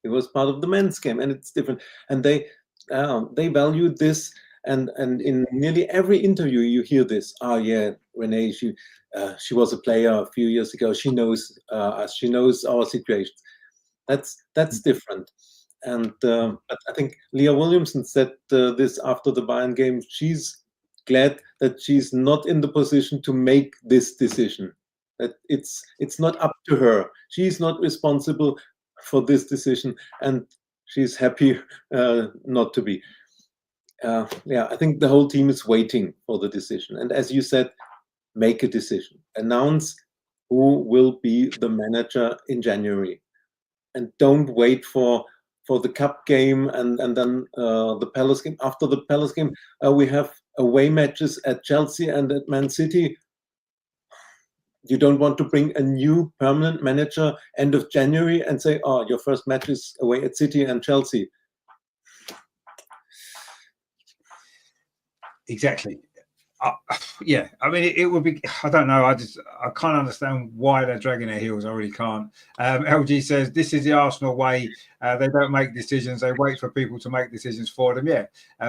He was part of the men's game, and it's different. And they valued this. And in nearly every interview you hear this. Oh yeah, Renee, she was a player a few years ago. She knows us. She knows our situations. That's different. And I think Leah Williamson said this after the Bayern game. She's glad that she's not in the position to make this decision. That it's not up to her. She's not responsible for this decision, and she's happy not to be. I think the whole team is waiting for the decision. And as you said, make a decision. Announce who will be the manager in January. And don't wait for the cup game and then the Palace game. After the Palace game, we have away matches at Chelsea and at Man City. You don't want to bring a new permanent manager end of January and say, oh, your first match is away at City and Chelsea. Exactly. Yeah, I mean, it would be. I don't know. I can't understand why they're dragging their heels. I really can't. LG says this is the Arsenal way. They don't make decisions. They wait for people to make decisions for them. Yeah.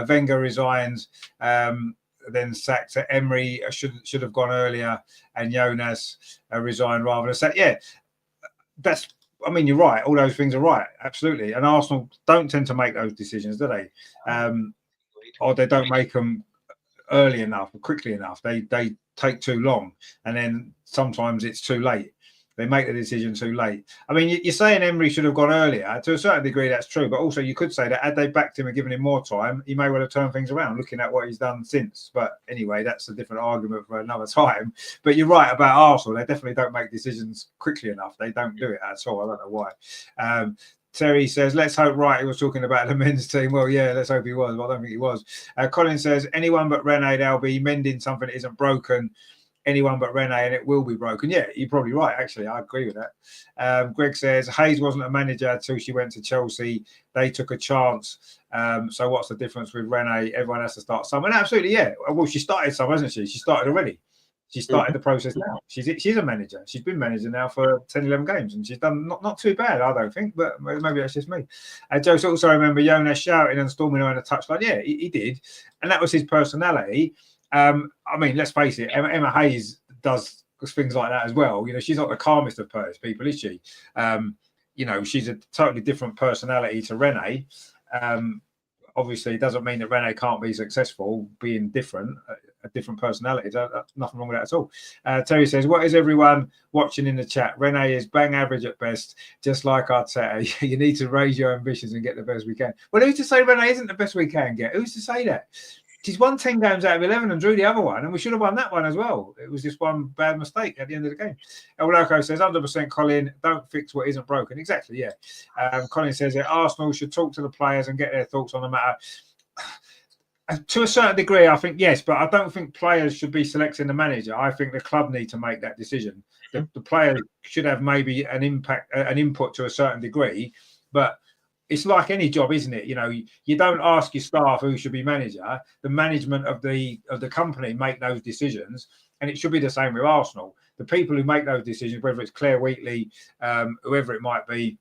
Wenger resigns, then sacked. Emery should have gone earlier, and Jonas resigned rather than sacked. Yeah, that's. I mean, you're right. All those things are right. Absolutely. And Arsenal don't tend to make those decisions, do they? Or they don't make them early enough or quickly enough. They take too long, and then sometimes it's too late. They make the decision too late. I mean, you're saying Emery should have gone earlier. To a certain degree, that's true. But also, you could say that had they backed him and given him more time, he may well have turned things around, looking at what he's done since. But anyway, that's a different argument for another time. But you're right about Arsenal. They definitely don't make decisions quickly enough. They don't do it at all. I don't know why. Terry says, let's hope Wright was talking about the men's team. Well, yeah, let's hope he was. But I don't think he was. Colin says, anyone but Renee, they'll be mending something that isn't broken. Anyone but Renee, and it will be broken. Yeah, you're probably right, actually. I agree with that. Greg says, Hayes wasn't a manager until she went to Chelsea. They took a chance. So what's the difference with Renee? Everyone has to start somewhere. Absolutely, yeah. Well, she started some, hasn't she? She started already. She started the process now. She's a manager. She's been manager now for 10, 11 games, and she's done not too bad, I don't think, but maybe that's just me. Joe also remember Jonas shouting and storming her on the touchline. Yeah, he did. And that was his personality. I mean, let's face it, Emma Hayes does things like that as well. You know, she's not the calmest of people, is she? You know, she's a totally different personality to Renee. Obviously, it doesn't mean that Renee can't be successful being different, a different personality. Nothing wrong with that at all. Terry says, what is everyone watching in the chat? Renee is bang average at best, just like Arteta. You need to raise your ambitions and get the best we can. Well, who's to say Renee isn't the best we can get? Who's to say that? She's won 10 games out of 11 and drew the other one, and we should have won that one as well. It was just one bad mistake at the end of the game. El Loco says, 100% Colin, don't fix what isn't broken. Exactly, yeah. Colin says that Arsenal should talk to the players and get their thoughts on the matter. To a certain degree, I think, yes, but I don't think players should be selecting the manager. I think the club need to make that decision. The players should have maybe an input to a certain degree, but it's like any job, isn't it? You know, you don't ask your staff who should be manager. The management of the company make those decisions, and it should be the same with Arsenal. The people who make those decisions, whether it's Claire Wheatley, whoever it might be,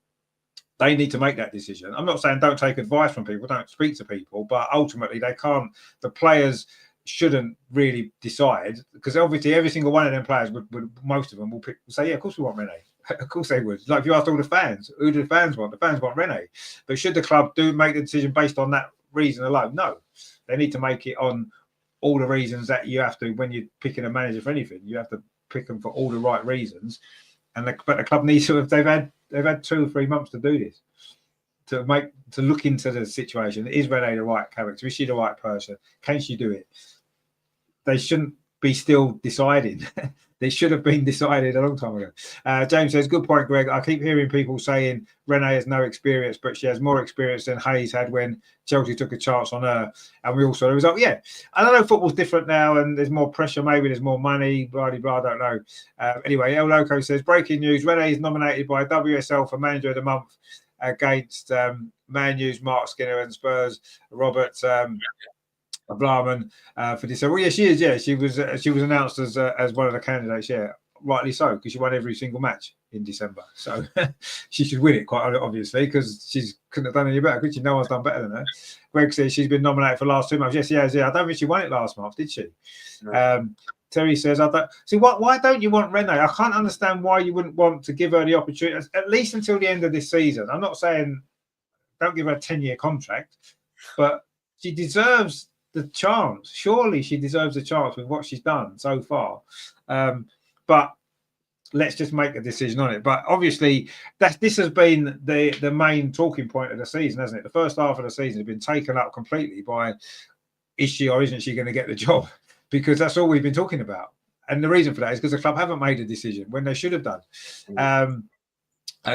they need to make that decision. I'm not saying don't take advice from people, don't speak to people, but ultimately they can't. The players shouldn't really decide, because obviously every single one of them players would most of them will say, yeah, of course we want Renee. Of course they would. Like if you asked all the fans, who do the fans want? The fans want Renee. But should the club make the decision based on that reason alone? No. They need to make it on all the reasons that you have to when you're picking a manager for anything. You have to pick them for all the right reasons. But the club needs to have they've had 2 or 3 months to do this. To look into the situation. Is Renee the right character? Is she the right person? Can she do it? They shouldn't be still deciding. They should have been decided a long time ago. James says, good point, Greg. I keep hearing people saying Renee has no experience, but she has more experience than Hayes had when Chelsea took a chance on her. And we all saw the result. Yeah, I don't know. Football's different now and there's more pressure. Maybe there's more money, blah, blah, blah. I don't know. Anyway, El Loco says, breaking news. Renee is nominated by WSL for Manager of the Month against Man U's Mark Skinner and Spurs Robert Blarman for this. Well, yeah, she is. Yeah, she was announced as one of the candidates. Yeah, rightly so, because she won every single match in December. So she should win it, quite obviously, because she couldn't have done any better, could she? No one's done better than her. Greg says she's been nominated for the last 2 months. Yes, she has. Yeah, I don't think she won it last month, did she? No. Terry says, I don't see why don't you want Renee? I can't understand why you wouldn't want to give her the opportunity, at least until the end of this season. I'm not saying don't give her a 10-year contract, but she deserves the chance. Surely she deserves a chance with what she's done so far. But let's just make a decision on it. But obviously, this has been the main talking point of the season, hasn't it? The first half of the season has been taken up completely by is she or isn't she going to get the job? Because that's all we've been talking about. And the reason for that is because the club haven't made a decision when they should have done.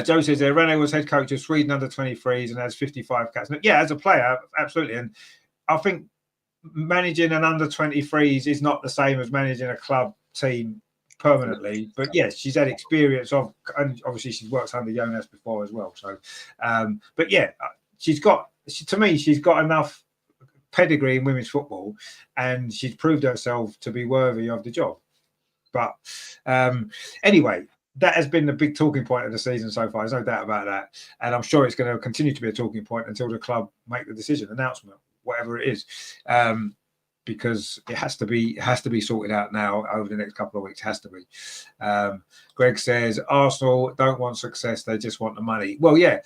Joe says Renee was head coach of Sweden under 23s and has 55 caps. Yeah, as a player, absolutely. And I think managing an under 23s is not the same as managing a club team permanently, but yes, she's had experience of, and obviously she's worked under Jonas before as well. So, but yeah, to me, she's got enough pedigree in women's football, and she's proved herself to be worthy of the job. But anyway, that has been the big talking point of the season so far. There's no doubt about that, and I'm sure it's going to continue to be a talking point until the club make the decision, announcement, whatever it is. Because it has to be sorted out now over the next couple of weeks. Has to be. Greg says Arsenal don't want success; they just want the money. Well, yeah,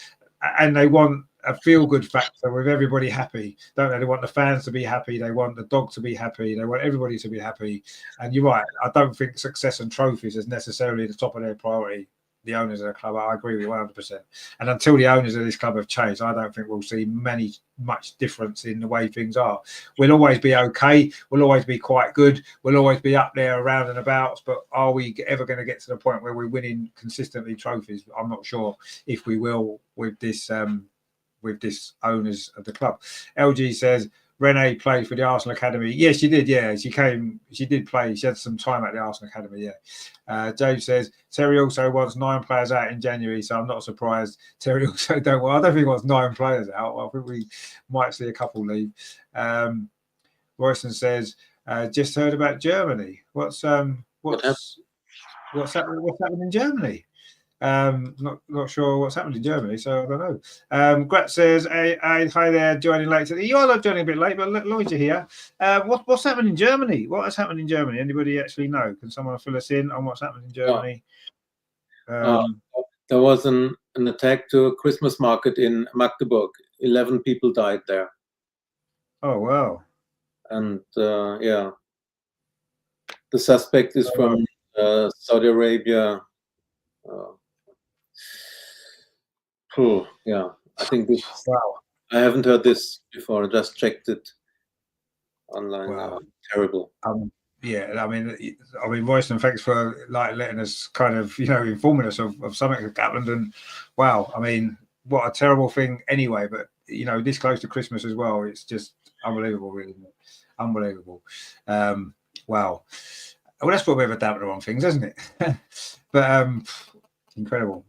and they want a feel-good factor with everybody happy, don't they? They want the fans to be happy. They want the dog to be happy. They want everybody to be happy. And you're right. I don't think success and trophies is necessarily the top of their priority. The owners of the club, I agree with you 100%. And until the owners of this club have changed, I don't think we'll see much difference in the way things are. We'll always be okay. We'll always be quite good. We'll always be up there around and about. But are we ever going to get to the point where we're winning consistently trophies? I'm not sure if we will with this owners of the club. LG says Renee played for the Arsenal Academy. Yeah, she did. Yeah, she did play. She had some time at the Arsenal Academy. Yeah. James says Terry also wants 9 players out in January, so I'm not surprised. Terry also I don't think he wants 9 players out. I think we might see a couple leave. Royston says just heard about Germany. What's happening in Germany? Not sure what's happened in Germany, so I don't know. Grat says, hi there, joining late today. You are joining a bit late, but as long as you're here. What's happened in Germany? What has happened in Germany? Anybody actually know? Can someone fill us in on what's happened in Germany? There was an attack to a Christmas market in Magdeburg. 11 people died there. Oh, wow. And the suspect is from Saudi Arabia. I think this. Wow. I haven't heard this before. I just checked it online. Wow. Terrible. Yeah, I mean, Royston, thanks for letting us kind of informing us of something that happened. And wow, I mean, what a terrible thing anyway. But this close to Christmas as well. It's just unbelievable, really. Unbelievable. Wow. Well, that's put a bit of a dampener on things, hasn't it? But incredible.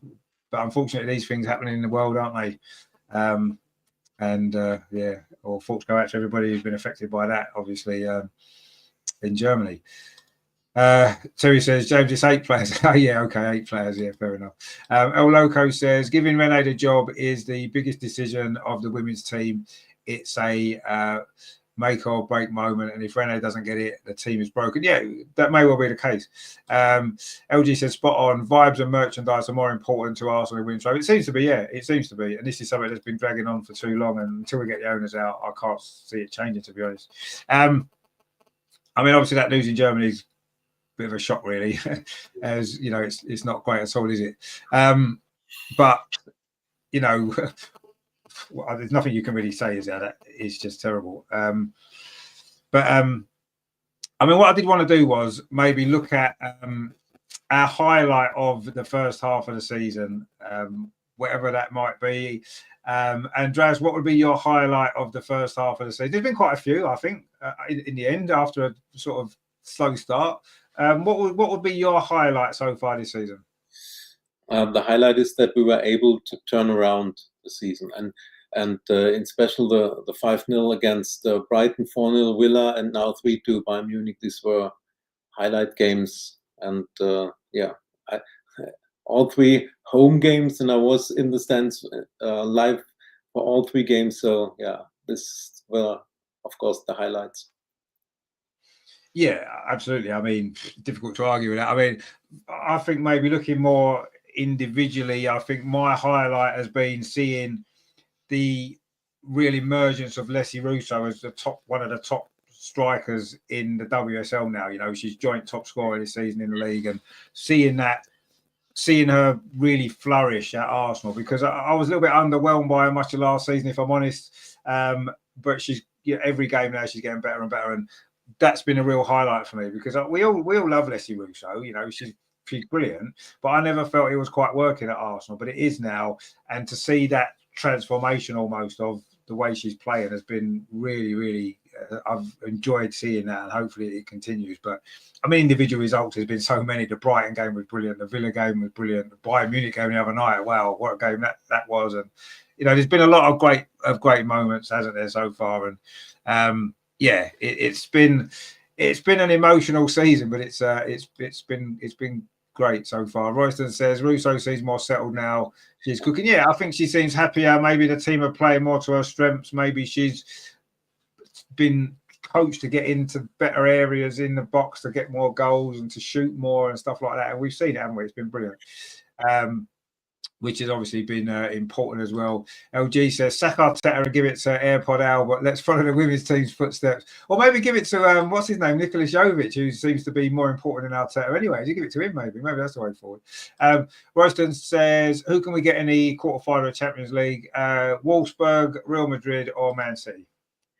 But unfortunately, these things happening in the world, aren't they? All thoughts go out to everybody who's been affected by that, obviously, in Germany. Terry says, James, it's 8 players. Oh, yeah, okay, 8 players. Yeah, fair enough. El Loco says, giving Renee the job is the biggest decision of the women's team. It's a make or break moment, and if Renee doesn't get it, the team is broken. Yeah, that may well be the case. LG says spot on. Vibes and merchandise are more important to Arsenal women's club. It seems to be, yeah. It seems to be, and this is something that's been dragging on for too long. And until we get the owners out, I can't see it changing, to be honest. I mean, obviously that news in Germany is a bit of a shock, really. As it's not great at all, is it? But well, there's nothing you can really say is that it's just terrible. I mean, what I did want to do was maybe look at our highlight of the first half of the season, whatever that might be. Andreas, what would be your highlight of the first half of the season? There's been quite a few, I think, in the end, after a sort of slow start. What would be your highlight so far this season? The highlight is that we were able to turn around the season, and in special the 5-0 against Brighton, 4-0 Villa, and now 3-2 Bayern Munich. These were highlight games, and all 3 home games, and I was in the stands live for all 3 games. So this were, of course, the highlights. Yeah, absolutely. I mean, difficult to argue with that. I mean, I think maybe looking more individually, I think my highlight has been seeing the real emergence of Leslie Russo as one of the top strikers in the WSL now. She's joint top scorer this season in the league, and seeing her really flourish at Arsenal, because I was a little bit underwhelmed by her much of last season, if I'm honest. But she's every game now she's getting better and better, and that's been a real highlight for me, because we all love Leslie Russo. She's brilliant, but I never felt it was quite working at Arsenal, but it is now. And to see that transformation almost of the way she's playing has been really, really I've enjoyed seeing that, and hopefully it continues. But I mean, individual results has been so many. The Brighton game was brilliant. The Villa game was brilliant. The Bayern Munich game the other night. Wow, what a game that was! And there's been a lot of great moments, hasn't there, so far? And it's been an emotional season, but it's been great so far. Royston says Russo seems more settled now. She's cooking. Yeah, I think she seems happier. Maybe the team are playing more to her strengths. Maybe she's been coached to get into better areas in the box to get more goals and to shoot more and stuff like that. And we've seen it, haven't we? It's been brilliant. Which has obviously been important as well. LG says, sack Arteta and give it to AirPod Al, but let's follow the women's team's footsteps. Or maybe give it to, what's his name, Nikola Jovic, who seems to be more important than Arteta anyway. You give it to him, maybe. Maybe that's the way forward. Royston says, who can we get in the quarterfinal of Champions League? Wolfsburg, Real Madrid, or Man City?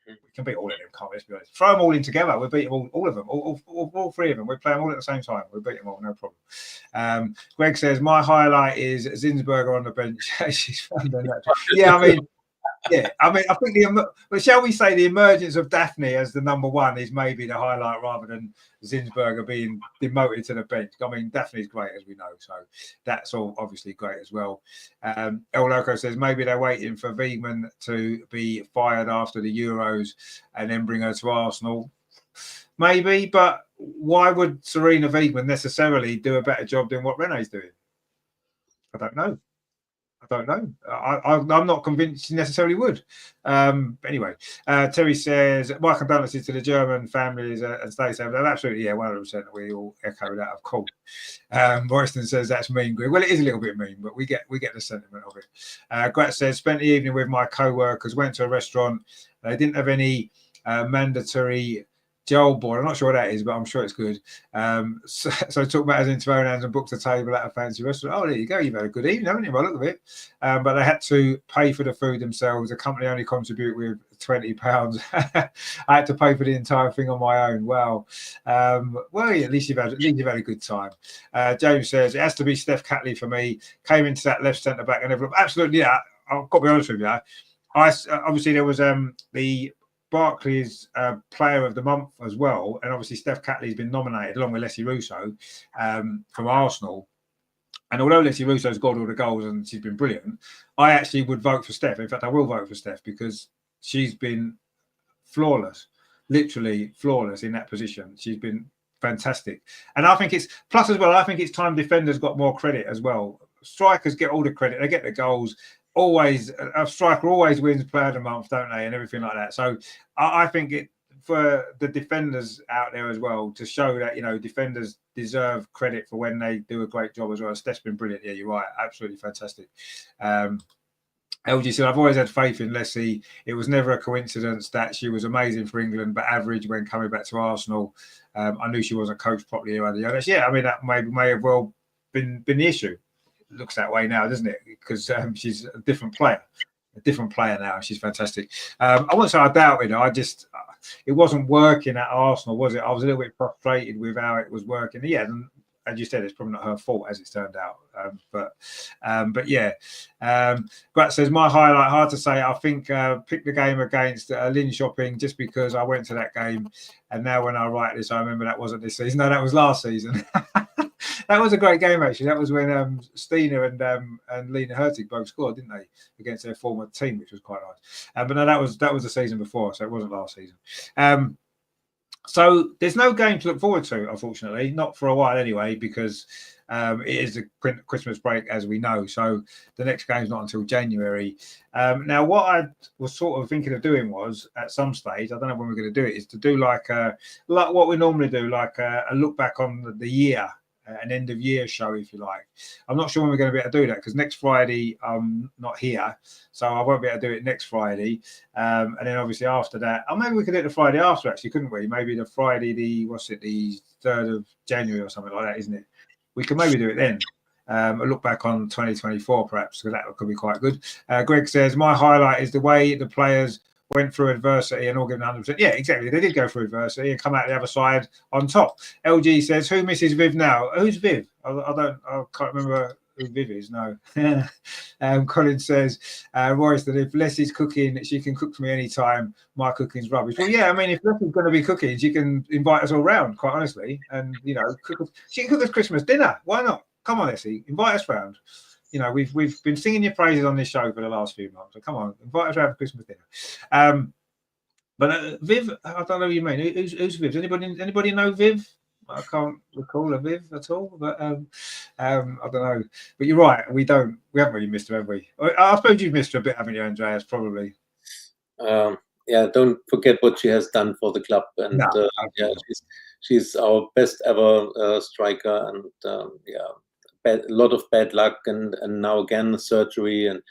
We can beat all of them, can't we? Let's be honest. Throw them all in together. We'll beat them all of them, all three of them. We're playing all at the same time. We'll beat them all, no problem. Greg says, my highlight is Zinsberger on the bench. She's fun. Yeah, I mean, I think but shall we say the emergence of Daphne as the number one is maybe the highlight rather than Zinsberger being demoted to the bench. I mean, Daphne's great, as we know, so that's all obviously great as well. El Loco says maybe they're waiting for Wiegman to be fired after the Euros and then bring her to Arsenal. Maybe, but why would Serena Wiegman necessarily do a better job than what Renee's doing? I don't know. I'm not convinced she necessarily would. Anyway, Terry says, my condolences to the German families and stay safe. Absolutely, yeah, 100%. We all echo that, of course. Royston says that's mean, Greg. Well, it is a little bit mean, but we get the sentiment of it. Grat says, spent the evening with my co-workers, went to a restaurant. They didn't have any mandatory gel board. I'm not sure what that is, but I'm sure it's good. So took matters into own hands and booked a table at a fancy restaurant. Oh, there you go. You've had a good evening, haven't you? By the look of it. But they had to pay for the food themselves. The company only contribute with £20. I had to pay for the entire thing on my own. Wow. Well, yeah, at least you've had a good time. James says it has to be Steph Catley for me. Came into that left centre back and never. Absolutely, yeah. I've got to be honest with you. Obviously there was the Barclays Player of the Month as well, and obviously Steph Catley's been nominated along with Leslie Russo from Arsenal. And although Leslie Russo's got all the goals and she's been brilliant, I actually would vote for Steph. In fact, I will vote for Steph because she's been flawless, literally flawless in that position. She's been fantastic, and I think it's plus as well. I think it's time defenders got more credit as well. Strikers get all the credit; they get the goals. Always a striker always wins Player of the Month, don't they, and everything like that. So I think it for the defenders out there as well to show that defenders deserve credit for when they do a great job as well. Steph's been brilliant. Yeah, you're right, absolutely fantastic. LG said, I've always had faith in Leslie. It was never a coincidence that she was amazing for England, but average when coming back to Arsenal. I knew she wasn't coached properly or other. Yeah, I mean that may have well been the issue. Looks that way now, doesn't it? Because she's a different player now. She's fantastic. I won't say I doubted her. It wasn't working at Arsenal, was it? I was a little bit frustrated with how it was working. Yeah, and as you said, it's probably not her fault as it's turned out. But yeah. Grat says, my highlight, hard to say. I think picked the game against Lynn Shopping just because I went to that game. And now when I write this, I remember that wasn't this season. No, that was last season. That was a great game, actually. That was when Stina and Lena Hurtig both scored, didn't they, against their former team, which was quite nice. But no, that was the season before, so it wasn't last season. So there's no game to look forward to, unfortunately, not for a while anyway, because it is a Christmas break, as we know. So the next game's not until January. Now, what I was sort of thinking of doing was, at some stage, I don't know when we're going to do it, is to do like what we normally do, like a look back on the year, an end of year show, if you like. I'm not sure when we're going to be able to do that because next Friday I'm not here, so I won't be able to do it next Friday. And then obviously after that, maybe we could do it the Friday after, actually, couldn't we? Maybe the Friday, the 3rd of January or something like that, isn't it? We could maybe do it then. A look back on 2024, perhaps, because that could be quite good. Greg says, my highlight is the way the players went through adversity and all given 100%. Yeah, exactly. They did go through adversity and come out the other side on top. LG says, who misses Viv now? Who's Viv? I can't remember who Viv is. No. Colin says, Royston, if Leslie's cooking, she can cook for me anytime. My cooking's rubbish. Well, yeah, I mean, if Leslie's going to be cooking, she can invite us all round, quite honestly. And, you know, she can cook us Christmas dinner. Why not? Come on, Leslie, invite us round. You know, we've been singing your praises on this show for the last few months. So come on, invite us round for Christmas dinner. But Viv, I don't know what you mean. Who's Viv? Anybody know Viv? I can't recall a Viv at all. But I don't know. But you're right. We haven't really missed her, have we? I suppose you've missed her a bit, haven't you, Andreas? Probably. Yeah. Don't forget what she has done for the club, and No, yeah, she's our best ever striker, and yeah, a lot of bad luck, and now again surgery, and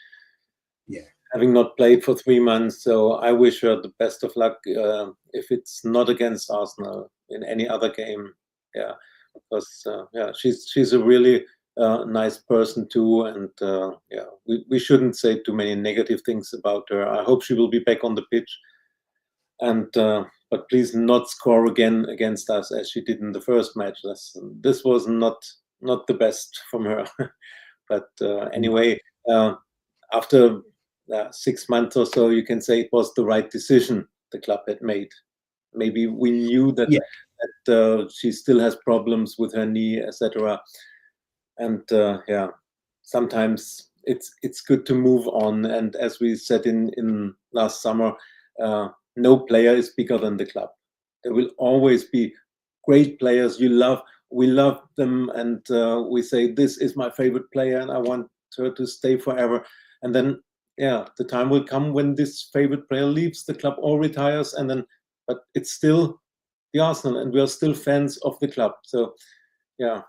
yeah. Having not played for 3 months. So I wish her the best of luck if it's not against Arsenal, in any other game. Yeah, because yeah, she's a really nice person too, and yeah, we shouldn't say too many negative things about her. I hope she will be back on the pitch, and but please not score again against us as she did in the first match. This was not the best from her. But anyway, after 6 months or so, you can say it was the right decision the club had made. Maybe we knew that, that she still has problems with her knee, etc. And yeah, sometimes it's good to move on. And as we said in last summer, no player is bigger than the club. There will always be great players we love them, and we say, this is my favorite player and I want her to stay forever. And then yeah, the time will come when this favorite player leaves the club or retires, and then, but it's still the Arsenal, and we are still fans of the club. So yeah,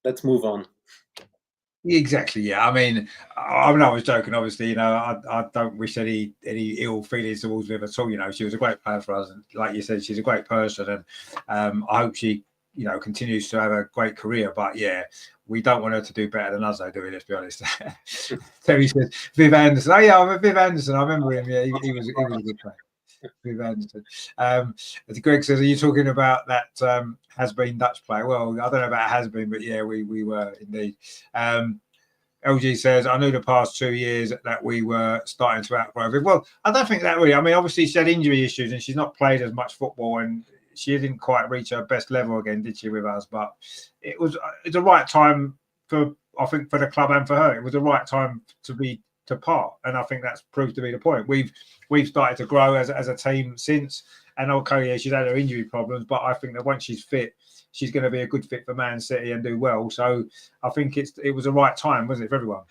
let's move on. Exactly. Yeah. I mean, I was joking. Obviously, you know, I don't wish any ill feelings towards Viv at all. You know, she was a great player for us, and like you said, she's a great person, and I hope she, you know, continues to have a great career. But yeah, we don't want her to do better than us, though, do we? Let's be honest. Terry says Viv Anderson. Oh yeah, I'm Viv Anderson. I remember him. Yeah, he was a good player. Viv Anderson. Greg says, are you talking about that has-been Dutch player? Well, I don't know about has-been, but yeah, we were indeed. LG says, I knew the past 2 years that we were starting to outgrow Viv. Well, I don't think that really. I mean, obviously she had injury issues and she's not played as much football, and she didn't quite reach her best level again, did she, with us? But it's the right time for, I think, for the club and for her. It was the right time to part, and I think that's proved to be the point. We've started to grow as a team since, and okay, yeah, she's had her injury problems, but I think that once she's fit, she's going to be a good fit for Man City and do well. So I think it was the right time, wasn't it, for everyone?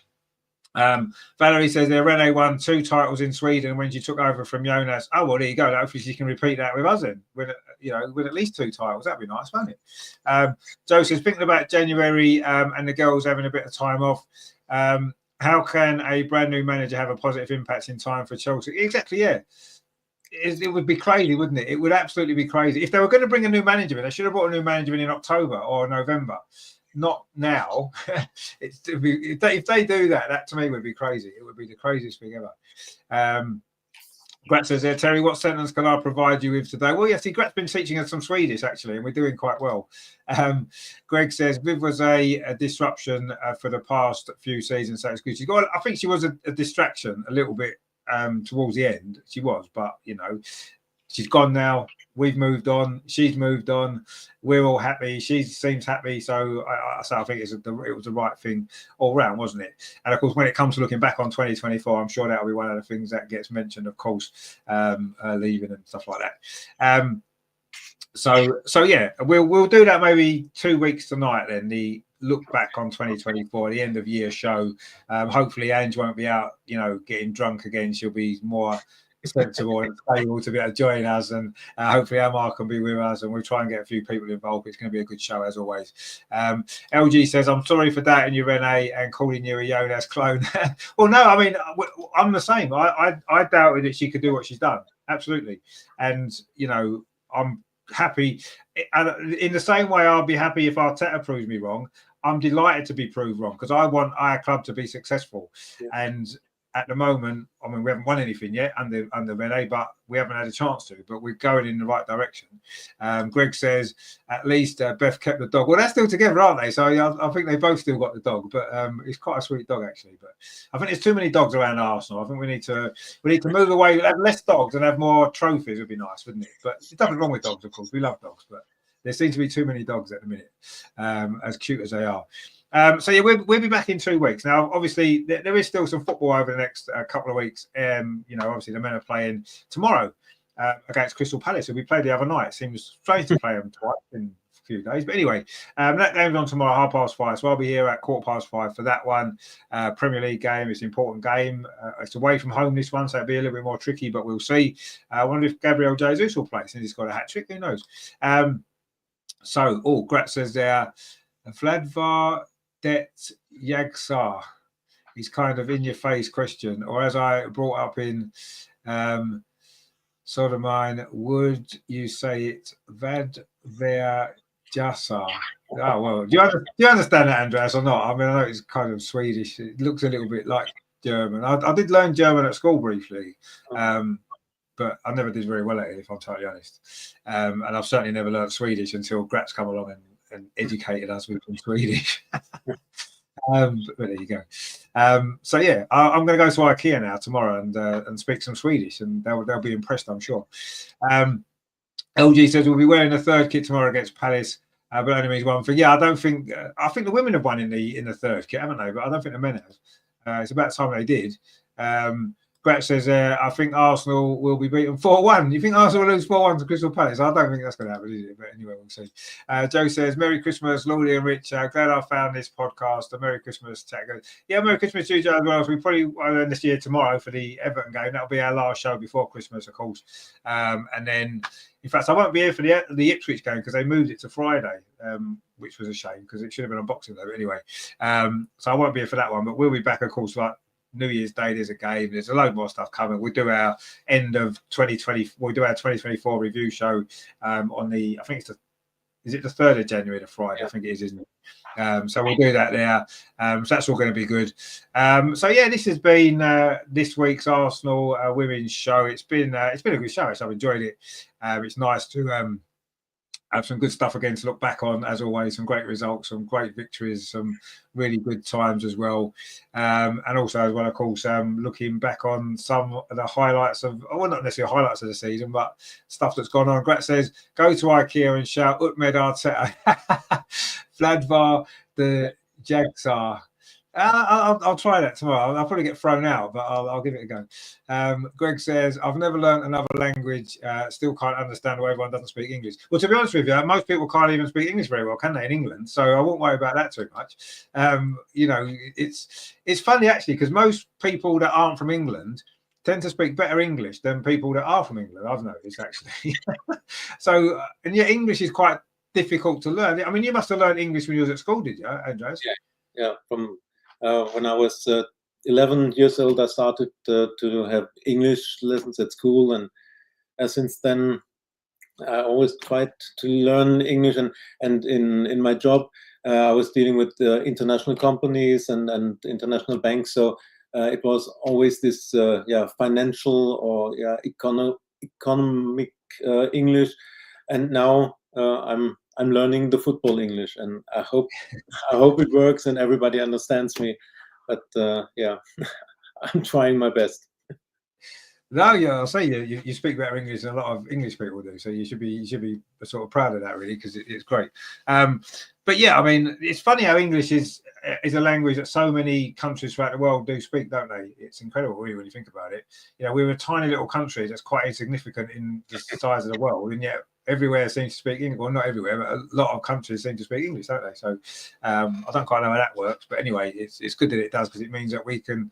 Valerie says there, Renee won 2 titles in Sweden when she took over from Jonas. Oh well, there you go. Hopefully she can repeat that with us then, with at least 2 titles. That'd be nice, wouldn't it? Joe says, thinking about January and the girls having a bit of time off. How can a brand new manager have a positive impact in time for Chelsea? Exactly, yeah. It would be crazy, wouldn't it? It would absolutely be crazy. If they were going to bring a new manager in, they should have brought a new manager in October or November. Not now. If they do that, that to me would be crazy. It would be the craziest thing ever. Grat says there, Terry, what sentence can I provide you with today? Well, yeah, see, Grat's been teaching us some Swedish, actually, and we're doing quite well. Greg says, Viv was a disruption for the past few seasons, so it's good. I think she was a distraction a little bit towards the end. She was, but, you know, she's gone now. We've moved on. She's moved on. We're all happy. She seems happy. So I think it was the right thing all round, wasn't it? And of course, when it comes to looking back on 2024, I'm sure that'll be one of the things that gets mentioned, of course, leaving and stuff like that. So yeah, we'll do that maybe 2 weeks tonight. Then the look back on 2024, the end of year show. Hopefully, Ange won't be out, you know, getting drunk again. She'll be more sensible and stable to be able to join us, and hopefully Amar can be with us, and we'll try and get a few people involved. It's going to be a good show as always. LG says, I'm sorry for doubting you, Renee, and calling you a Jonas clone. Well, no, I mean, I'm the same. I doubted that she could do what she's done, absolutely, and you know, I'm happy, and in the same way I'll be happy if Arteta proves me wrong. I'm delighted to be proved wrong because I want our club to be successful. Yeah. And at the moment, I mean, we haven't won anything yet under Renee, but we haven't had a chance to. But we're going in the right direction. Greg says at least Beth kept the dog. Well, they're still together, aren't they? So I think they both still got the dog. But it's quite a sweet dog actually. But I think there's too many dogs around Arsenal. I think we need to move away, have less dogs and have more trophies. Would be nice, wouldn't it? But there's nothing wrong with dogs, of course. We love dogs, but there seems to be too many dogs at the minute, as cute as they are. So yeah, we'll be back in 2 weeks. Now, obviously, there is still some football over the next couple of weeks. Obviously, the men are playing tomorrow against Crystal Palace, who we played the other night. It seems strange to play them twice in a few days, but anyway, that game's on tomorrow, 5:30. So I'll be here at 5:15 for that one. Premier League game. It's an important game. It's away from home this one, so it'll be a little bit more tricky, but we'll see. I wonder if Gabriel Jesus will play since he's got a hat trick. Who knows? Grat says there, Vladvar Det Yagsar is kind of in your face question, or as I brought up in Sodomine, would you say it Vadver Jasar? Oh well, do you understand that, Andreas, or not? I mean, I know it's kind of Swedish. It looks a little bit like German. I did learn German at school briefly, but I never did very well at it, if I'm totally honest. And I've certainly never learned Swedish until Grat's come along and educated us with some Swedish. But there you go. So yeah, I'm going to go to IKEA now tomorrow and speak some Swedish, and they'll be impressed, I'm sure. LG says we'll be wearing the third kit tomorrow against Palace, but only means one thing. Yeah, I don't think. I think the women have won in the third kit, haven't they? But I don't think the men have. It's about time they did. Grat says, I think Arsenal will be beaten 4-1. You think Arsenal will lose 4-1 to Crystal Palace? I don't think that's going to happen, is it? But anyway, we'll see. Joe says, Merry Christmas, Lordy and Rich. Glad I found this podcast. A Merry Christmas. Yeah, Merry Christmas to you, Joe, as well. So we probably will end this year tomorrow for the Everton game. That'll be our last show before Christmas, of course. And then, in fact, I won't be here for the Ipswich game because they moved it to Friday, which was a shame because it should have been on Boxing Day. But anyway, so I won't be here for that one. But we'll be back, of course, like New Year's Day. There's a game. There's a load more stuff coming. We'll do our end of 2020. We'll do our 2024 review show on the. I think it's is it the 3rd of January, the Friday? Yeah. I think it is, isn't it? So we'll do that there. So that's all going to be good. So yeah, this has been this week's Arsenal women's show. It's been a good show. So I've enjoyed it. It's nice to have some good stuff again to look back on, as always. Some great results, some great victories, some really good times as well. And also, as well, of course, looking back on some of the highlights of, well, not necessarily highlights of the season, but stuff that's gone on. Grat says, go to IKEA and shout, Utmed Arteta, Vladvar the Jagsar. I'll try that tomorrow. I'll probably get thrown out, but I'll give it a go. Greg says, I've never learned another language. Still can't understand why everyone doesn't speak English. Well, to be honest with you, most people can't even speak English very well, can they, in England? So I won't worry about that too much. It's funny, actually, because most people that aren't from England tend to speak better English than people that are from England, I've noticed, actually. So, and yet English is quite difficult to learn. I mean, you must have learned English when you was at school, did you, Andreas? Yeah. From when I was 11 years old, I started to have English lessons at school, and since then I always tried to learn English. And in my job, I was dealing with international companies and international banks, so it was always this financial or economic English. And now I'm learning the football English, and I hope it works and everybody understands me. But I'm trying my best. No, yeah, I'll say you speak better English than a lot of English people do. So you should be sort of proud of that, really, because it's great. But yeah, I mean, it's funny how English is a language that so many countries throughout the world do speak, don't they? It's incredible, really, when you think about it. We're a tiny little country that's quite insignificant in the size of the world, and yet everywhere seems to speak English. Well, not everywhere, but a lot of countries seem to speak English, don't they? So I don't quite know how that works, but anyway, it's good that it does, because it means that we can,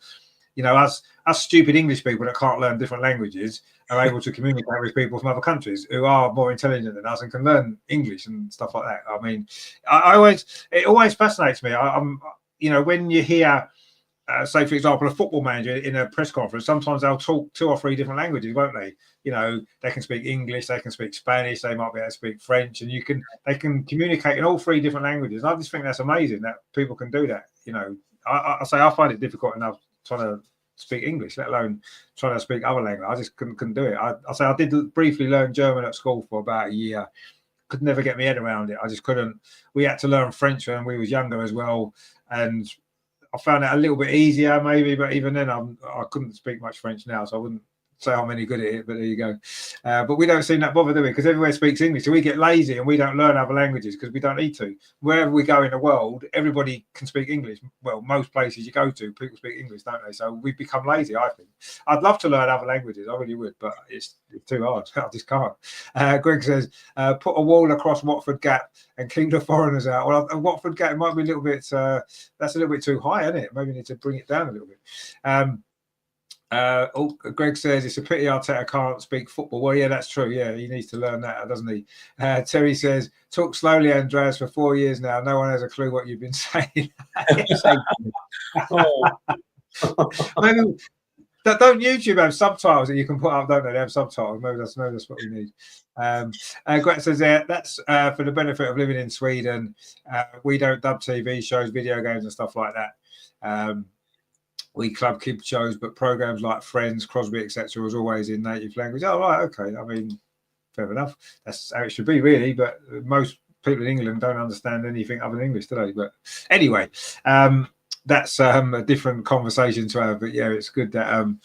us stupid English people that can't learn different languages are able to communicate with people from other countries who are more intelligent than us and can learn English and stuff like that. I mean, it always fascinates me. When you hear, say, for example, a football manager in a press conference, sometimes they'll talk 2 or 3 different languages, won't they? They can speak English, they can speak Spanish, they might be able to speak French, and they can communicate in all 3 different languages. And I just think that's amazing that people can do that. I find it difficult enough trying to speak English, let alone trying to speak other language. I just couldn't do it. I say I did briefly learn German at school for about a year. Could never get my head around it. I just couldn't. We had to learn French when we was younger as well, and I found it a little bit easier maybe, but even then I couldn't speak much French now, so I wouldn't say I'm any good at it, but there you go. But we don't seem that bothered, do we? Because everywhere speaks English, so we get lazy and we don't learn other languages because we don't need to. Wherever we go in the world, everybody can speak English. Well, most places you go to, people speak English, don't they? So we've become lazy, I think. I'd love to learn other languages, I really would, but it's too hard. I just can't. Greg says, put a wall across Watford Gap and keep the foreigners out. Well, Watford Gap might be a little bit, that's a little bit too high, isn't it? Maybe we need to bring it down a little bit. Greg says it's a pity Arteta can't speak football. Well, yeah, that's true. Yeah, he needs to learn that, doesn't he? Terry says, talk slowly, Andreas, for 4 years now. No one has a clue what you've been saying. Maybe don't YouTube have subtitles that you can put up, don't they? They have subtitles. Maybe that's what we need. Greg says that's for the benefit of living in Sweden. We don't dub TV shows, video games, and stuff like that. We club kid shows, but programs like Friends, Crosby, etc., was always in native language. Oh, right, okay. I mean, fair enough. That's how it should be, really. But most people in England don't understand anything other than English today. But anyway, that's a different conversation to have. But yeah, it's good that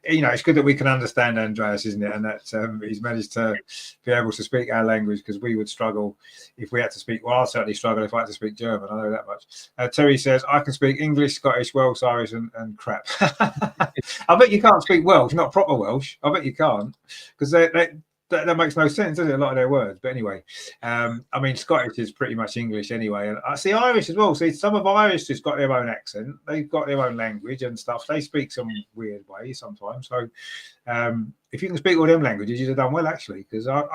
it's good that we can understand Andreas, isn't it? And that he's managed to be able to speak our language, because we would struggle if we had to speak. Well, I'd certainly struggle if I had to speak German. I know that much. Terry says, I can speak English, Scottish, Welsh, Irish, and crap. I bet you can't speak Welsh, not proper Welsh. I bet you can't, because that makes no sense, does it? A lot of their words. But anyway, I mean, Scottish is pretty much English anyway. And I see Irish as well. See, some of Irish has got their own accent. They've got their own language and stuff. They speak some weird way sometimes. So if you can speak all them languages, you'd have done well, actually. Because I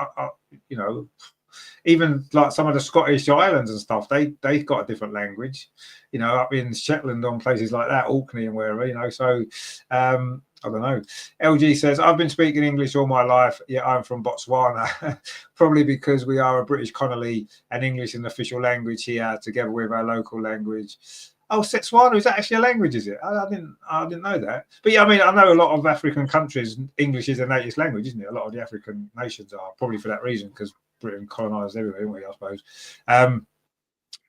even like some of the Scottish islands and stuff, they've got a different language. Up in Shetland, on places like that, Orkney and wherever. So I don't know. LG says, I've been speaking English all my life. Yeah, I'm from Botswana. Probably because we are a British colony and English is an official language here, together with our local language. Oh, Setswana, is that actually a language, is it? I didn't know that. But yeah, I mean, I know a lot of African countries, English is their native language, isn't it? A lot of the African nations are, probably for that reason, because Britain colonised everywhere, didn't we, I suppose.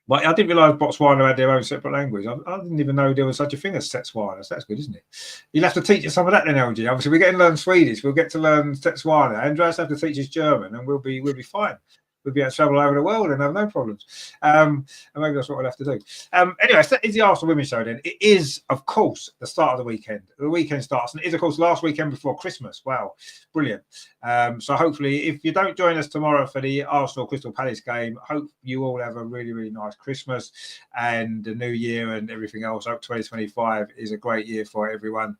But I didn't realise Botswana had their own separate language. I didn't even know there was such a thing as Setswana. So that's good, isn't it? You'll have to teach us some of that then, LG. Obviously, we're getting to learn Swedish. We'll get to learn Setswana. Andreas have to teach us German, and we'll be fine. We'll be able to travel over the world and have no problems. And maybe that's what we'll have to do. Anyway, so that is the Arsenal Women's Show then. It is, of course, the start of the weekend. The weekend starts, and it is, of course, last weekend before Christmas. Wow, brilliant. So hopefully, if you don't join us tomorrow for the Arsenal Crystal Palace game, hope you all have a really, really nice Christmas and the new year and everything else. I hope 2025 is a great year for everyone.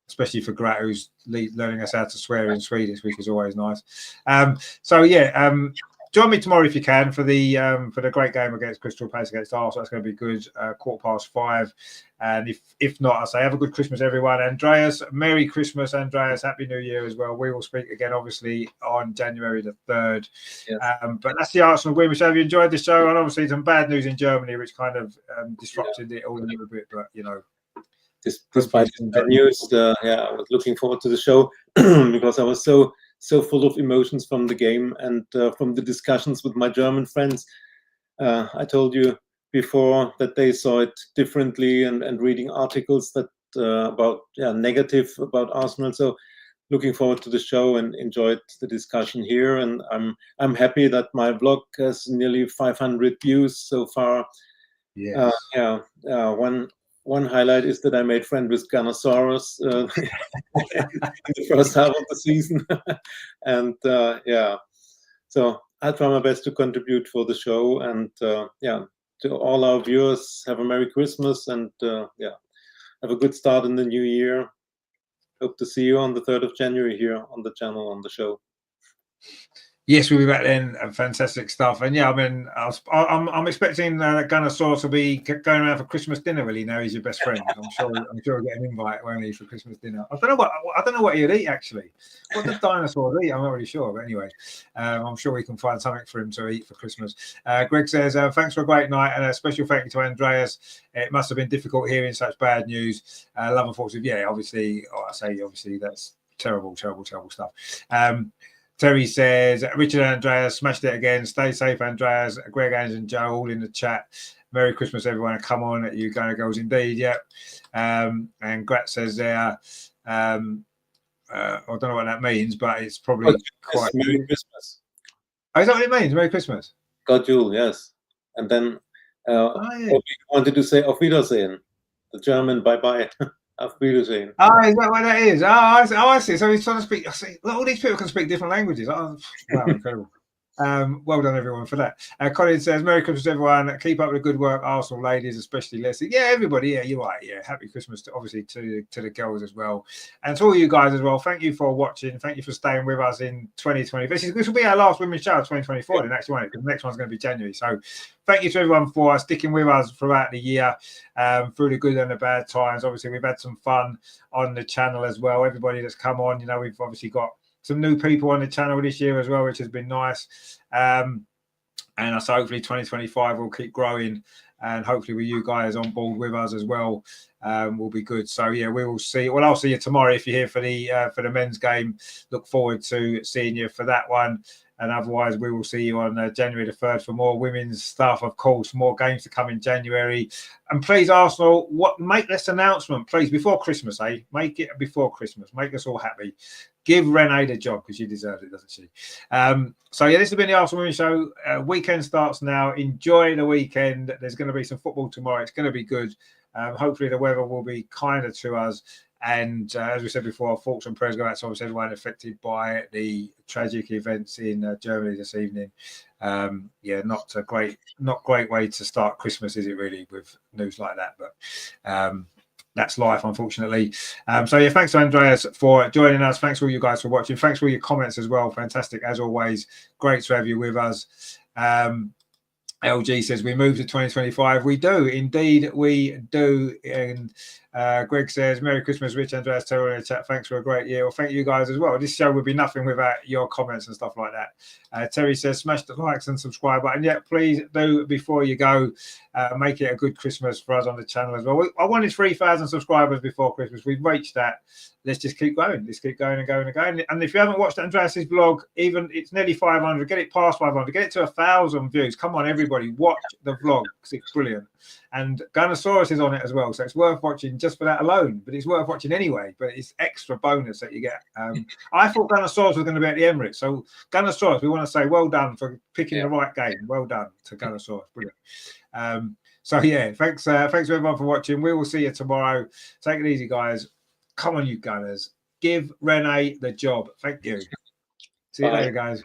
Especially for Grat, who's learning us how to swear in Swedish, which is always nice. Join me tomorrow if you can for the great game against Crystal Palace against Arsenal. That's going to be good. 5:15. And if not, I say have a good Christmas, everyone. Andreas, Merry Christmas, Andreas. Happy New Year as well. We will speak again, obviously, on January the 3rd. Yes. But that's the Arsenal Women's Show. Have you enjoyed the show? And obviously some bad news in Germany, which kind of disrupted it all a little bit. But despite the bad news, I was looking forward to the show because I was so full of emotions from the game and from the discussions with my German friends. I told you before that they saw it differently, and reading articles that about negative about Arsenal. So looking forward to the show and enjoyed the discussion here. And I'm happy that my vlog has nearly 500 views so far. Yes. One highlight is that I made friends with Ganosaurus in the first half of the season. And so I'll try my best to contribute for the show. And to all our viewers, have a Merry Christmas and have a good start in the new year. Hope to see you on the 3rd of January here on the channel, on the show. Yes, we'll be back then. Fantastic stuff. And yeah, I mean, I'm expecting Gunnosaurus will be going around for Christmas dinner. Really, now he's your best friend. I'm sure he'll get an invite, won't he, for Christmas dinner? I don't know what he'd eat actually. What does dinosaurs eat? I'm not really sure. But anyway, I'm sure we can find something for him to eat for Christmas. Greg says, "Thanks for a great night and a special thank you to Andreas. It must have been difficult hearing such bad news. Love and thoughts of obviously that's terrible stuff." Terry says, Richard and Andreas smashed it again. Stay safe, Andreas. Greg, Ange, and Joe all in the chat. Merry Christmas, everyone. Come on, you Gunner Girls indeed. Yep. And Grat says there, I don't know what that means, but it's probably quite. Merry Christmas. Oh, is that what it means? Merry Christmas. God Jule, yes. And then you wanted to say Auf Wiedersehen, the German bye-bye. Auf Wiedersehen. Oh, is that what that is? I see. So he's trying to speak. I see. All these people can speak different languages. Oh, wow, incredible. Well done, everyone, for that. Colin says, Merry Christmas, everyone. Keep up the good work, Arsenal ladies, especially Leslie. Yeah, everybody. Yeah, you're right. Yeah, happy Christmas, obviously, to the girls as well. And to all you guys as well, thank you for watching. Thank you for staying with us in 2020. This will be our last women's show of 2024, the next one, because the next one's going to be January. So thank you to everyone for sticking with us throughout the year, through the good and the bad times. Obviously, we've had some fun on the channel as well. Everybody that's come on, we've obviously got some new people on the channel this year as well, which has been nice. And so hopefully 2025 will keep growing, and hopefully with you guys on board with us as well, will be good. So yeah, we will see. Well, I'll see you tomorrow if you're here for the men's game. Look forward to seeing you for that one. And otherwise, we will see you on January the 3rd for more women's stuff. Of course, more games to come in January. And please, Arsenal, make this announcement, please, before Christmas, eh? Make it before Christmas. Make us all happy. Give Renee the job because she deserves it, doesn't she? So yeah, this has been the Arsenal Women's Show. Weekend starts now. Enjoy the weekend. There's going to be some football tomorrow. It's going to be good. Hopefully, the weather will be kinder to us. And as we said before, thoughts and prayers go out to everyone affected by the tragic events in Germany this evening. Not a great way to start Christmas, is it really, with news like that? But that's life, unfortunately. So yeah, thanks to Andreas for joining us. Thanks to all you guys for watching. Thanks for all your comments as well. Fantastic as always. Great to have you with us. LG says we move to 2025. We do, indeed, we do. And Greg says, Merry Christmas, Rich, Andreas, Terry in the chat. Thanks for a great year. Well, thank you guys as well. This show would be nothing without your comments and stuff like that. Terry says, smash the likes and subscribe button. Yeah, please do before you go. Make it a good Christmas for us on the channel as well. I wanted 3,000 subscribers before Christmas. We've reached that. Let's just keep going. Let's keep going and going and going. And if you haven't watched Andreas's vlog, even it's nearly 500. Get it past 500. Get it to 1,000 views. Come on, everybody, watch the vlog because it's brilliant. And Gunnosaurus is on it as well, so it's worth watching just for that alone. But it's worth watching anyway. But it's extra bonus that you get. I thought Gunnosaurus was going to be at the Emirates, so Gunnosaurus, we want to say well done for picking the right game. Well done to Gunnosaurus. Brilliant. So yeah, thanks everyone for watching. We will see you tomorrow. Take it easy, guys. Come on, you Gunners. Give Renee the job. Thank you. See you later, guys.